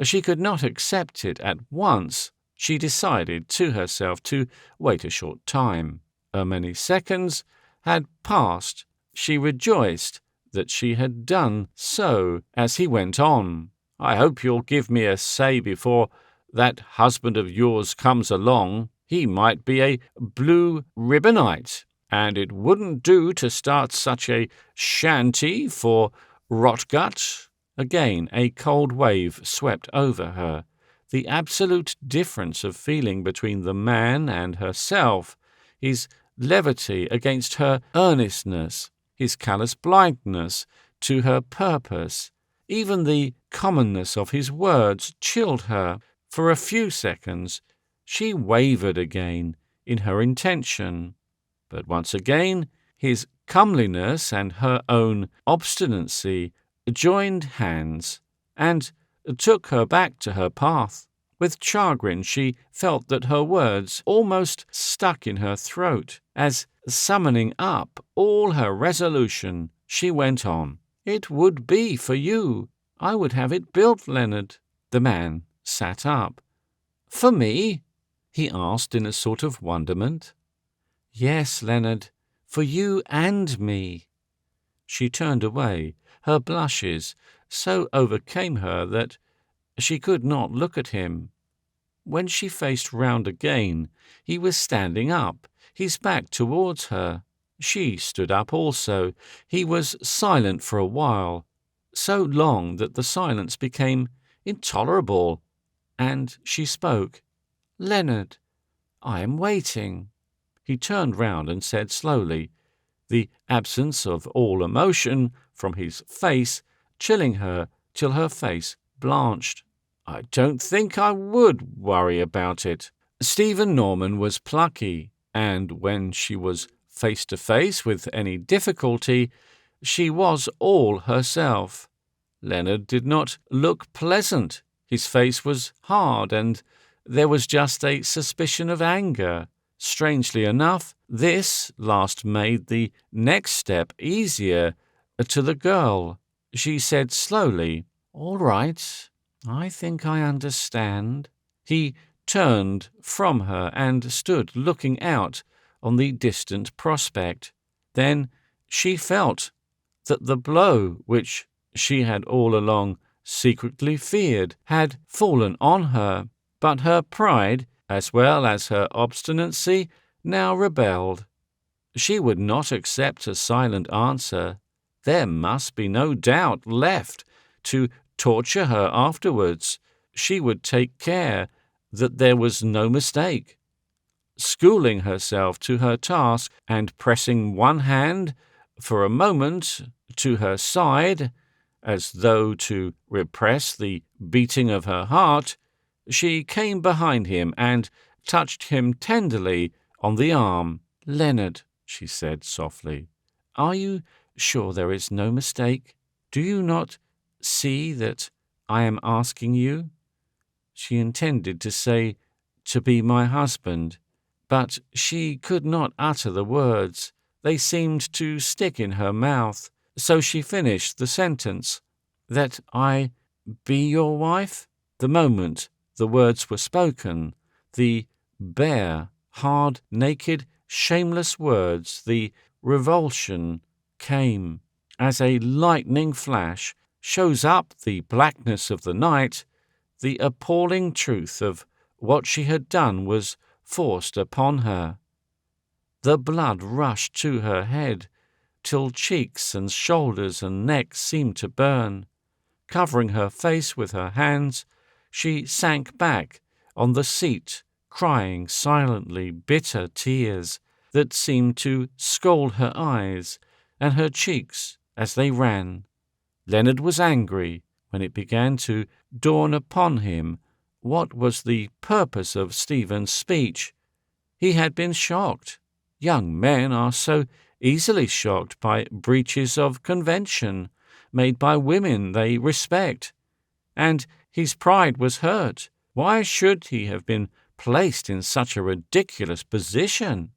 Speaker 1: She could not accept it at once. She decided to herself to wait a short time. Many seconds had passed. She rejoiced that she had done so as he went on. "I hope you'll give me a say before that husband of yours comes along. He might be a blue ribbonite, and it wouldn't do to start such a shanty for rotgut." Again a cold wave swept over her. The absolute difference of feeling between the man and herself, his levity against her earnestness, his callous blindness to her purpose, even the commonness of his words chilled her. For a few seconds she wavered again in her intention, but once again his comeliness and her own obstinacy joined hands and took her back to her path. With chagrin she felt that her words almost stuck in her throat, as, summoning up all her resolution, she went on. "It would be for you. I would have it built, Leonard." The man sat up. "For me?" he asked in a sort of wonderment. "Yes, Leonard, for you and me." She turned away. Her blushes so overcame her that she could not look at him. When she faced round again, he was standing up, his back towards her. She stood up also. He was silent for a while, so long that the silence became intolerable, and she spoke. "Leonard, I am waiting." He turned round and said slowly, the absence of all emotion from his face chilling her till her face blanched. "I don't think I would worry about it." Stephen Norman was plucky, and when she was face to face with any difficulty, she was all herself. Leonard did not look pleasant. His face was hard, and there was just a suspicion of anger. Strangely enough, this last made the next step easier to the girl. She said slowly, "All right, I think I understand." He turned from her and stood looking out on the distant prospect. Then she felt that the blow which she had all along secretly feared had fallen on her, but her pride, as well as her obstinacy, now rebelled. She would not accept a silent answer. There must be no doubt left to torture her afterwards. She would take care that there was no mistake. Schooling herself to her task and pressing one hand for a moment to her side, as though to repress the beating of her heart, she came behind him and touched him tenderly on the arm. "Leonard," she said softly, "are you sure there is no mistake? Do you not see that I am asking you?" She intended to say, "to be my husband," but she could not utter the words. They seemed to stick in her mouth. So she finished the sentence, "that I be your wife?" The moment the words were spoken, the bare, hard, naked, shameless words, the revulsion came. As a lightning flash shows up the blackness of the night, the appalling truth of what she had done was forced upon her. The blood rushed to her head, till cheeks and shoulders and neck seemed to burn. Covering her face with her hands, she sank back on the seat, crying silently bitter tears that seemed to scald her eyes and her cheeks as they ran. Leonard was angry when it began to dawn upon him what was the purpose of Stephen's speech. He had been shocked. Young men are so easily shocked by breaches of convention made by women they respect, and his pride was hurt. Why should he have been placed in such a ridiculous position?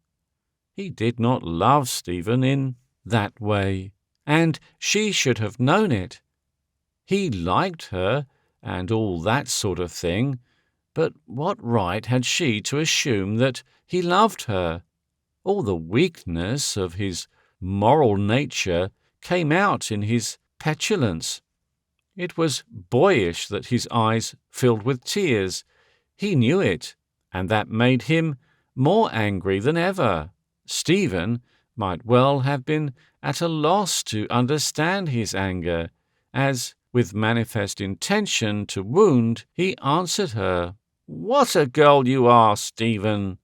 Speaker 1: He did not love Stephen in that way, and she should have known it. He liked her, and all that sort of thing, but what right had she to assume that he loved her? All the weakness of his moral nature came out in his petulance. It was boyish that his eyes filled with tears. He knew it, and that made him more angry than ever. Stephen might well have been at a loss to understand his anger, as, with manifest intention to wound, he answered her, "What a girl you are, Stephen!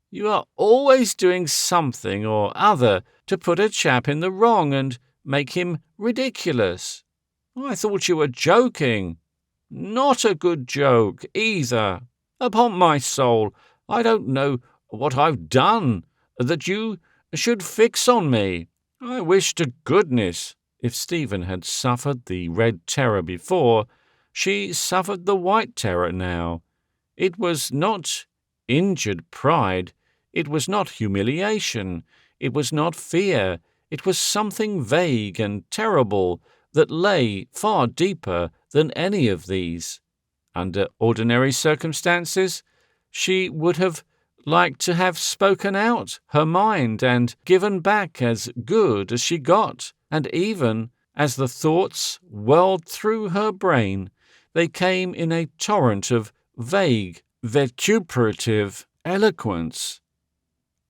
Speaker 1: You are always doing something or other to put a chap in the wrong and make him ridiculous. I thought you were joking. Not a good joke, either. Upon my soul, I don't know what I've done that you should fix on me. I wish to goodness." If Stephen had suffered the red terror before, she suffered the white terror now. It was not injured pride. It was not humiliation. It was not fear. It was something vague and terrible that lay far deeper than any of these. Under ordinary circumstances, she would have liked to have spoken out her mind and given back as good as she got, and even as the thoughts whirled through her brain, they came in a torrent of vague, vituperative eloquence.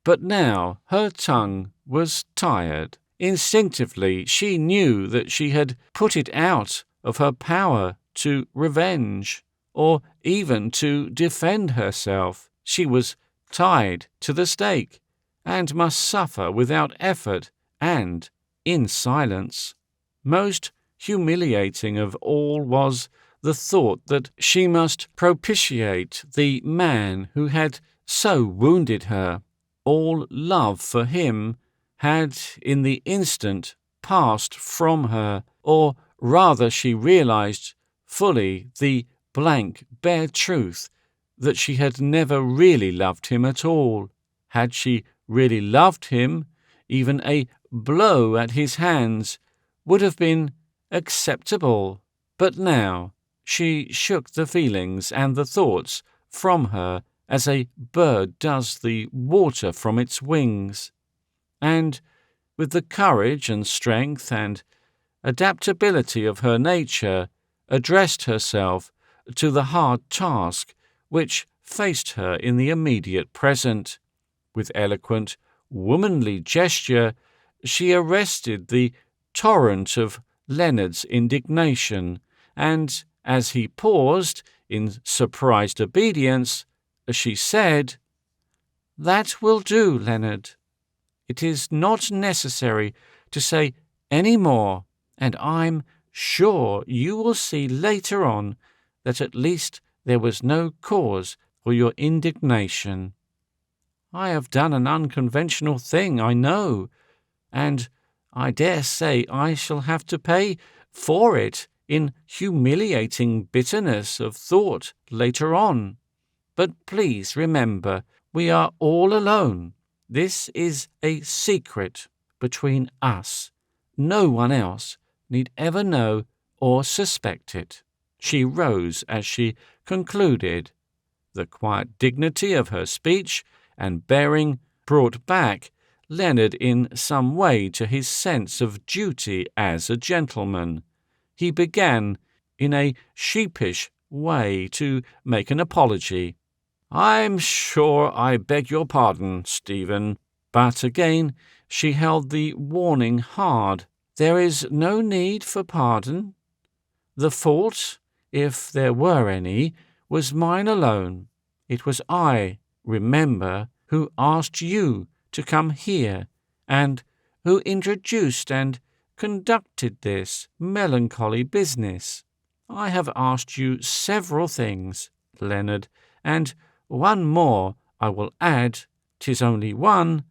Speaker 1: But now her tongue was tired. Instinctively she knew that she had put it out of her power to revenge, or even to defend herself. She was tied to the stake, and must suffer without effort and in silence. Most humiliating of all was the thought that she must propitiate the man who had so wounded her. All love for him had in the instant passed from her, or rather she realized fully the blank, bare truth that she had never really loved him at all. Had she really loved him, even a blow at his hands would have been acceptable. But now she shook the feelings and the thoughts from her as a bird does the water from its wings, and with the courage and strength and adaptability of her nature, addressed herself to the hard task which faced her in the immediate present. With eloquent, womanly gesture, she arrested the torrent of Leonard's indignation, and, as he paused in surprised obedience, she said, "That will do, Leonard. It is not necessary to say any more, and I'm sure you will see later on that at least there was no cause for your indignation. I have done an unconventional thing, I know, and I dare say I shall have to pay for it in humiliating bitterness of thought later on. But please remember, we are all alone. This is a secret between us. No one else need ever know or suspect it." She rose as she concluded. The quiet dignity of her speech and bearing brought back Leonard in some way to his sense of duty as a gentleman. He began, in a sheepish way, to make an apology. "I'm sure I beg your pardon, Stephen." But again she held the warning hard. "There is no need for pardon. The fault, if there were any, was mine alone. It was I, remember, who asked you to come here, and who introduced and conducted this melancholy business. I have asked you several things, Leonard, and one more I will add, 'tis only one,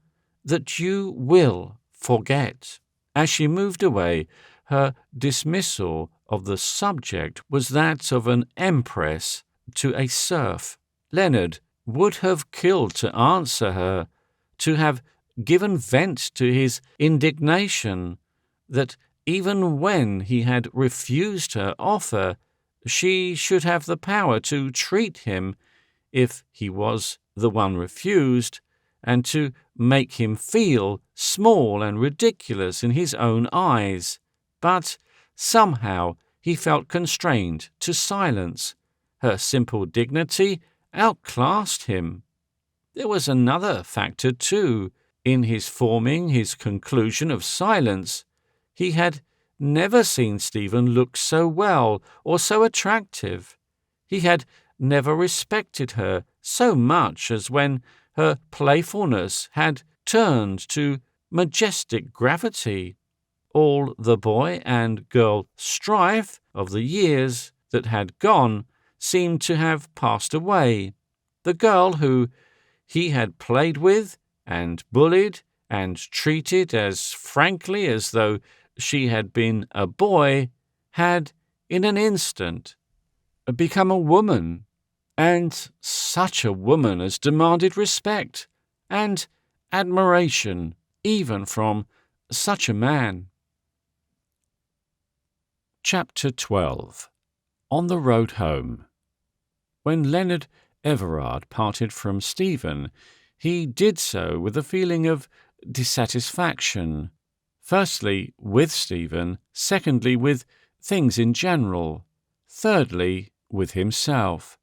Speaker 1: that you will forget." As she moved away, her dismissal of the subject was that of an empress to a serf. Leonard would have killed to answer her, to have given vent to his indignation that even when he had refused her offer, she should have the power to treat him, if he was the one refused, and to make him feel small and ridiculous in his own eyes. But somehow he felt constrained to silence. Her simple dignity outclassed him. There was another factor, too, in his forming his conclusion of silence. He had never seen Stephen look so well or so attractive. He had never respected her so much as when her playfulness had turned to majestic gravity. All the boy and girl strife of the years that had gone seemed to have passed away. The girl who he had played with and bullied and treated as frankly as though she had been a boy had, in an instant, become a woman, and such a woman as demanded respect and admiration even from such a man. Chapter 12. On the Road Home. When Leonard Everard parted from Stephen, he did so with a feeling of dissatisfaction. Firstly, with Stephen, secondly, with things in general, thirdly, with himself.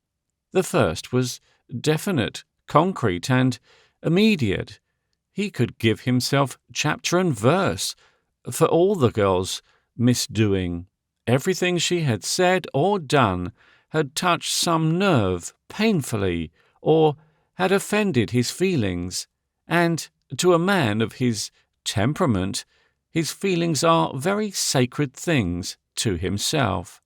Speaker 1: The first was definite, concrete, and immediate. He could give himself chapter and verse for all the girl's misdoing. Everything she had said or done had touched some nerve painfully, or had offended his feelings, and to a man of his temperament, his feelings are very sacred things to himself.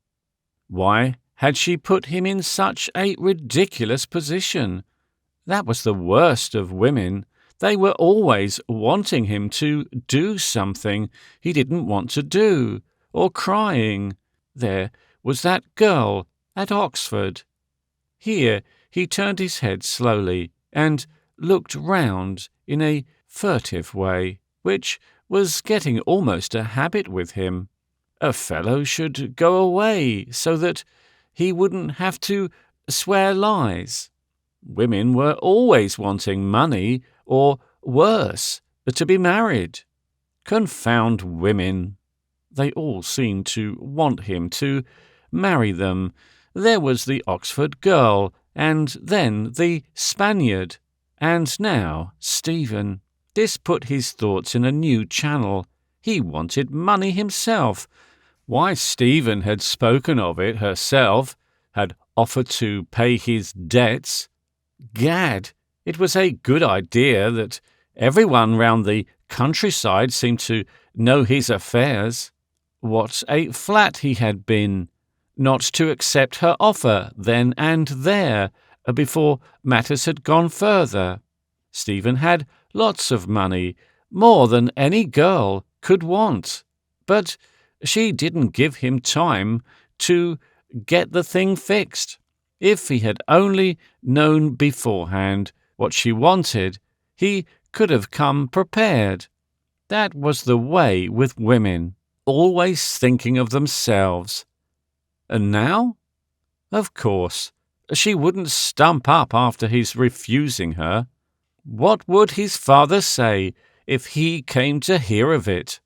Speaker 1: Why had she put him in such a ridiculous position? That was the worst of women. They were always wanting him to do something he didn't want to do, or crying. There was that girl at Oxford. Here he turned his head slowly and looked round in a furtive way, which was getting almost a habit with him. A fellow should go away so that he wouldn't have to swear lies. Women were always wanting money, or worse, to be married. Confound women! They all seemed to want him to marry them. There was the Oxford girl, and then the Spaniard, and now Stephen. This put his thoughts in a new channel. He wanted money himself. Why Stephen had spoken of it herself, had offered to pay his debts. Gad, it was a good idea that everyone round the countryside seemed to know his affairs. What a flat he had been, not to accept her offer then and there, before matters had gone further. Stephen had lots of money, more than any girl could want, but she didn't give him time to get the thing fixed. If he had only known beforehand what she wanted, he could have come prepared. That was the way with women, always thinking of themselves. And now? Of course, she wouldn't stump up after his refusing her. What would his father say if he came to hear of it.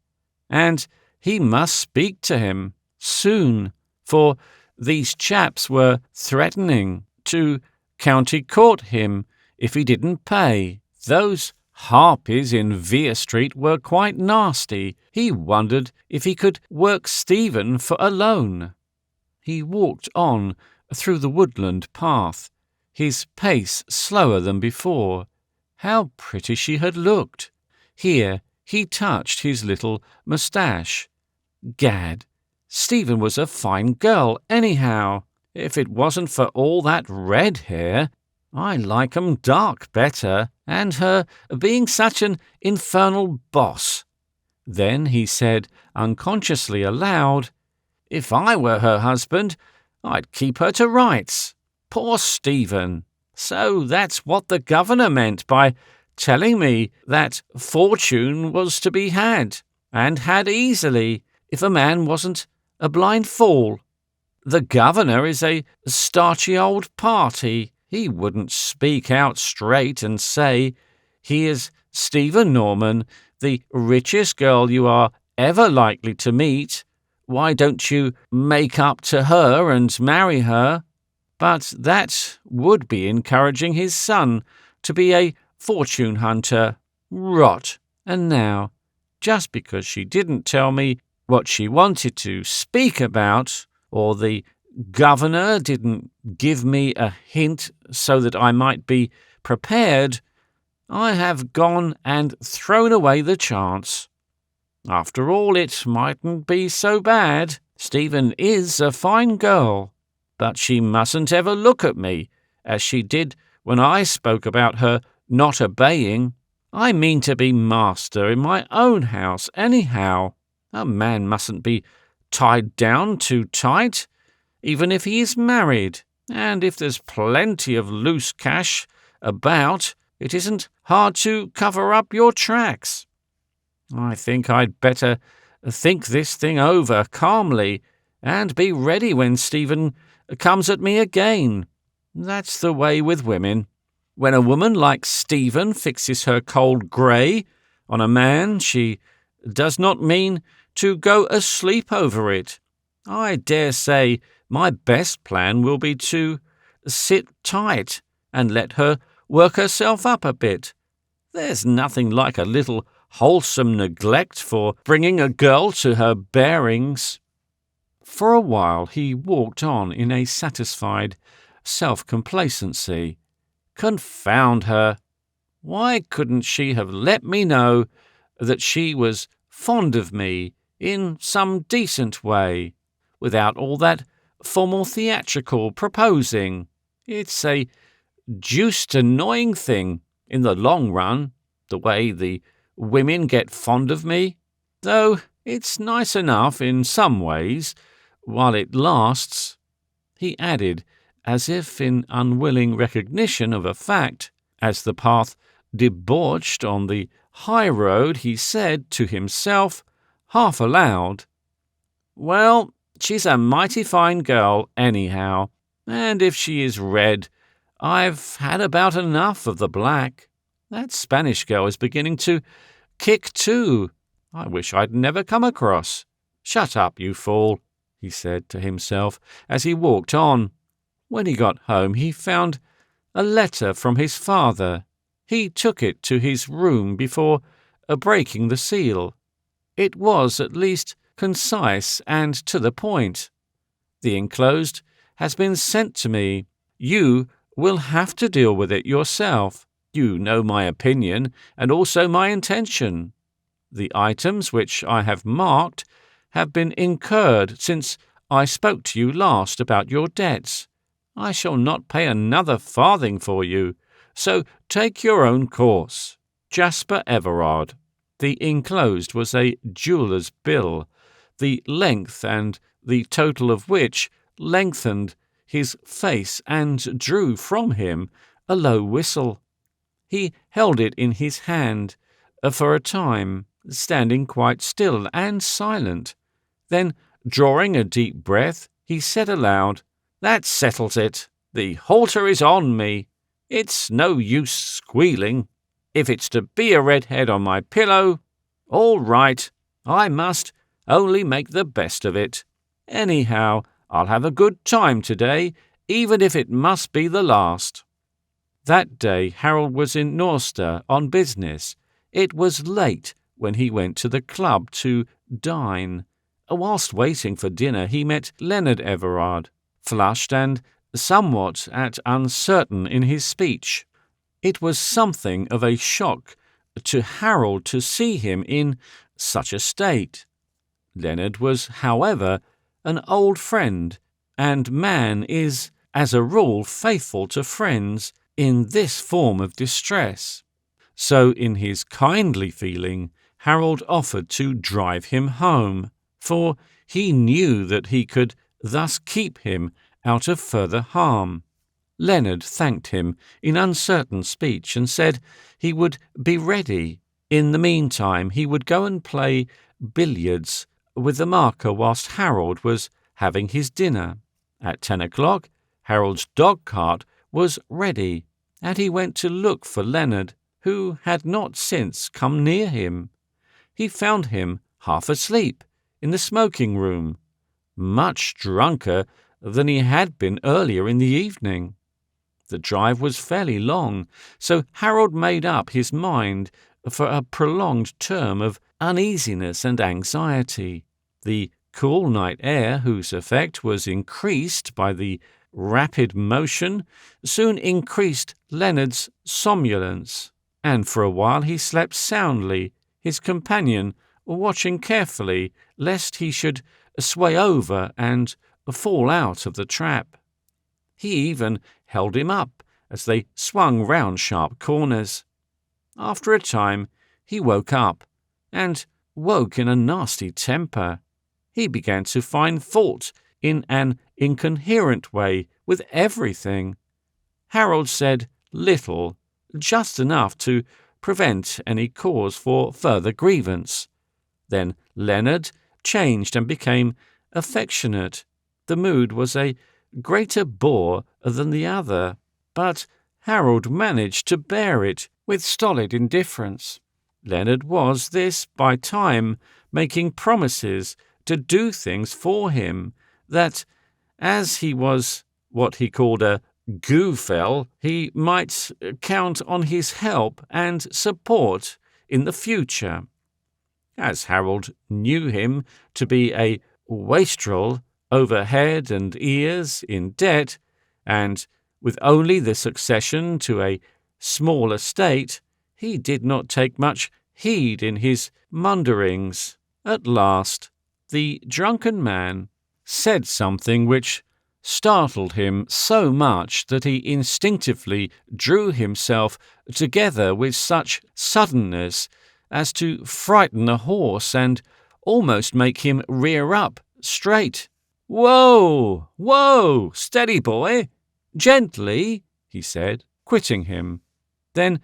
Speaker 1: And he must speak to him soon, for these chaps were threatening to county court him if he didn't pay. Those harpies in Vere Street were quite nasty. He wondered if he could work Stephen for a loan. He walked on through the woodland path, his pace slower than before. How pretty she had looked! Here he touched his little moustache. Gad, Stephen was a fine girl anyhow, if it wasn't for all that red hair. I like 'em dark better, and her being such an infernal boss. Then he said unconsciously aloud, "If I were her husband, I'd keep her to rights. Poor Stephen! So that's what the governor meant by telling me that fortune was to be had, and had easily, if a man wasn't a blind fool. The governor is a starchy old party. He wouldn't speak out straight and say, 'Here's Stephen Norman, the richest girl you are ever likely to meet. Why don't you make up to her and marry her?' But that would be encouraging his son to be a fortune hunter. Rot. And now, just because she didn't tell me what she wanted to speak about, or the governor didn't give me a hint so that I might be prepared, I have gone and thrown away the chance. After all, it mightn't be so bad. Stephen is a fine girl, but she mustn't ever look at me as she did when I spoke about her not obeying. I mean to be master in my own house anyhow. A man mustn't be tied down too tight, even if he is married, and if there's plenty of loose cash about, it isn't hard to cover up your tracks. I think I'd better think this thing over calmly and be ready when Stephen comes at me again. That's the way with women. When a woman like Stephen fixes her cold grey on a man, she does not mean to go asleep over it. I dare say my best plan will be to sit tight and let her work herself up a bit. There's nothing like a little wholesome neglect for bringing a girl to her bearings." For a while he walked on in a satisfied self-complacency. Confound her! Why couldn't she have let me know that she was fond of me in some decent way, without all that formal theatrical proposing? It's a deuced annoying thing in the long run, the way the women get fond of me, though it's nice enough in some ways while it lasts," he added, as if in unwilling recognition of a fact. As the path debouched on the high road, he said to himself, half aloud, "Well, she's a mighty fine girl, anyhow, and if she is red, I've had about enough of the black. That Spanish girl is beginning to kick too. I wish I'd never come across. Shut up, you fool," he said to himself as he walked on. When he got home, he found a letter from his father. He took it to his room before breaking the seal. It was at least concise and to the point. "The enclosed has been sent to me. You will have to deal with it yourself. You know my opinion and also my intention. The items which I have marked have been incurred since I spoke to you last about your debts. I shall not pay another farthing for you, so take your own course. Jasper Everard." The enclosed was a jeweller's bill, the length and the total of which lengthened his face and drew from him a low whistle. He held it in his hand for a time, standing quite still and silent. Then, drawing a deep breath, he said aloud, "That settles it. The halter is on me. It's no use squealing. If it's to be a redhead on my pillow, all right, I must only make the best of it. Anyhow, I'll have a good time today, even if it must be the last." That day Harold was in Norster on business. It was late when he went to the club to dine. Whilst waiting for dinner, he met Leonard Everard, flushed and somewhat uncertain in his speech. It was something of a shock to Harold to see him in such a state. Leonard was, however, an old friend, and man is, as a rule, faithful to friends in this form of distress. So in his kindly feeling, Harold offered to drive him home, for he knew that he could thus keep him out of further harm. Leonard thanked him in uncertain speech and said he would be ready. In the meantime, he would go and play billiards with the marker whilst Harold was having his dinner. At 10 o'clock, Harold's dog-cart was ready, and he went to look for Leonard, who had not since come near him. He found him half asleep in the smoking-room, much drunker than he had been earlier in the evening. The drive was fairly long, so Harold made up his mind for a prolonged term of uneasiness and anxiety. The cool night air, whose effect was increased by the rapid motion, soon increased Leonard's somnolence, and for a while he slept soundly, his companion watching carefully lest he should sway over and fall out of the trap. He even held him up as they swung round sharp corners. After a time he woke up, and woke in a nasty temper. He began to find fault in an incoherent way with everything. Harold said little, just enough to prevent any cause for further grievance. Then Leonard changed and became affectionate. The mood was a greater bore than the other, but Harold managed to bear it with stolid indifference. Leonard was this by time making promises to do things for him that, as he was what he called a goofell, he might count on his help and support in the future. As Harold knew him to be a wastrel, over head and ears in debt, and with only the succession to a small estate, he did not take much heed in his maunderings. At last, the drunken man said something which startled him so much that he instinctively drew himself together with such suddenness as to frighten the horse and almost make him rear up straight. "Whoa! Whoa! Steady, boy! Gently," he said, quitting him. Then,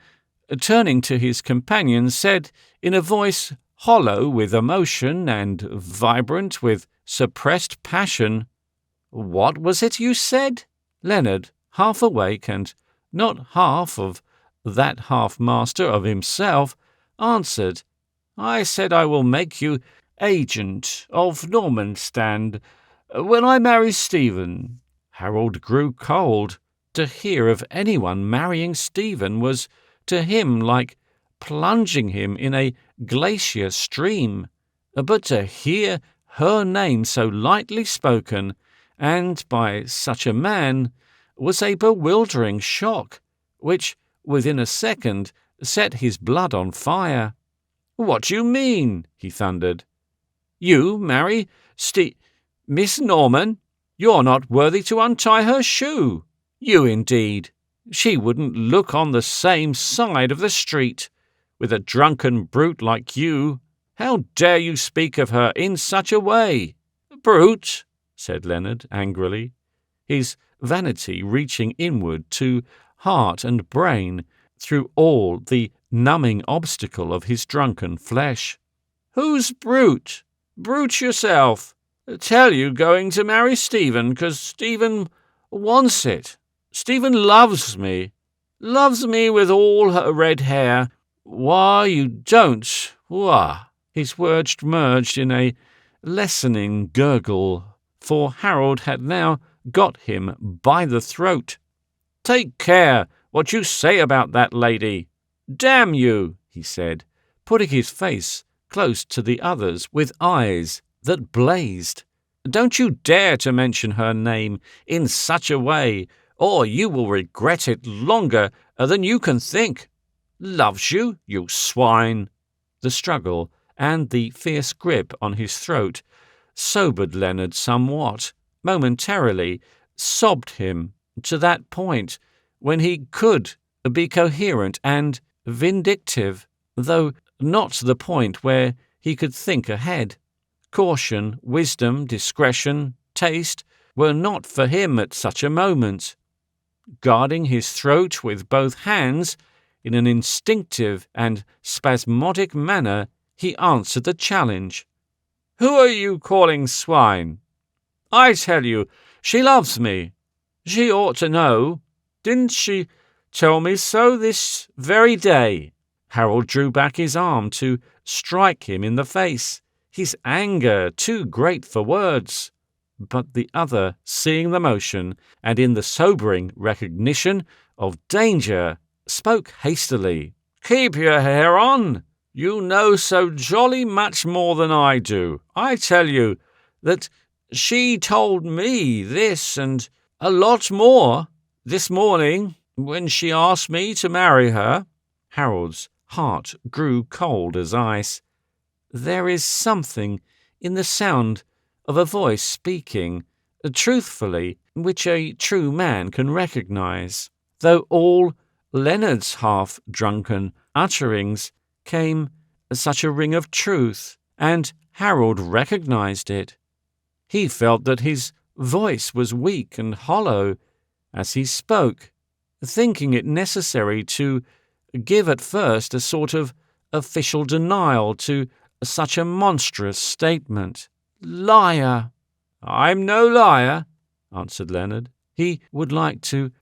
Speaker 1: turning to his companion, said in a voice hollow with emotion and vibrant with suppressed passion, "What was it you said?" Leonard, half awake and not half of that half master of himself, answered, "I said I will make you agent of Normanstand when I marry Stephen." Harold grew cold. To hear of anyone marrying Stephen was to him like plunging him in a glacier stream, but to hear her name so lightly spoken, and by such a man, was a bewildering shock, which within a second set his blood on fire. "What do you mean?" he thundered. "You marry Miss Norman? You're not worthy to untie her shoe. You indeed. She wouldn't look on the same side of the street with a drunken brute like you. How dare you speak of her in such a way?" "Brute," said Leonard angrily, his vanity reaching inward to heart and brain through all the numbing obstacle of his drunken flesh. "Who's brute? Brute yourself. Tell you going to marry Stephen 'cause Stephen wants it. Stephen loves me with all her red hair. Why, you don't? Why? His words merged in a lessening gurgle, for Harold had now got him by the throat. Take care what you say about that lady. Damn you, he said, putting his face close to the other's with eyes that blazed. Don't you dare to mention her name in such a way, or you will regret it longer than you can think. Loves you, you swine. The struggle and the fierce grip on his throat sobered Leonard somewhat, momentarily sobbed him to that point when he could be coherent and vindictive, though not to the point where he could think ahead. Caution, wisdom, discretion, taste were not for him at such a moment. Guarding his throat with both hands, in an instinctive and spasmodic manner, he answered the challenge. Who are you calling swine? I tell you, she loves me. She ought to know. Didn't she tell me so this very day? Harold drew back his arm to strike him in the face, his anger too great for words. But the other, seeing the motion, and in the sobering recognition of danger, spoke hastily. Keep your hair on. You know so jolly much more than I do. I tell you that she told me this and a lot more this morning when she asked me to marry her. Harold's heart grew cold as ice. There is something in the sound of a voice speaking truthfully which a true man can recognize, though all Leonard's half-drunken utterings came such a ring of truth, and Harold recognized it. He felt that his voice was weak and hollow as he spoke, thinking it necessary to give at first a sort of official denial to such a monstrous statement. Liar! I'm no liar, answered Leonard. He would like to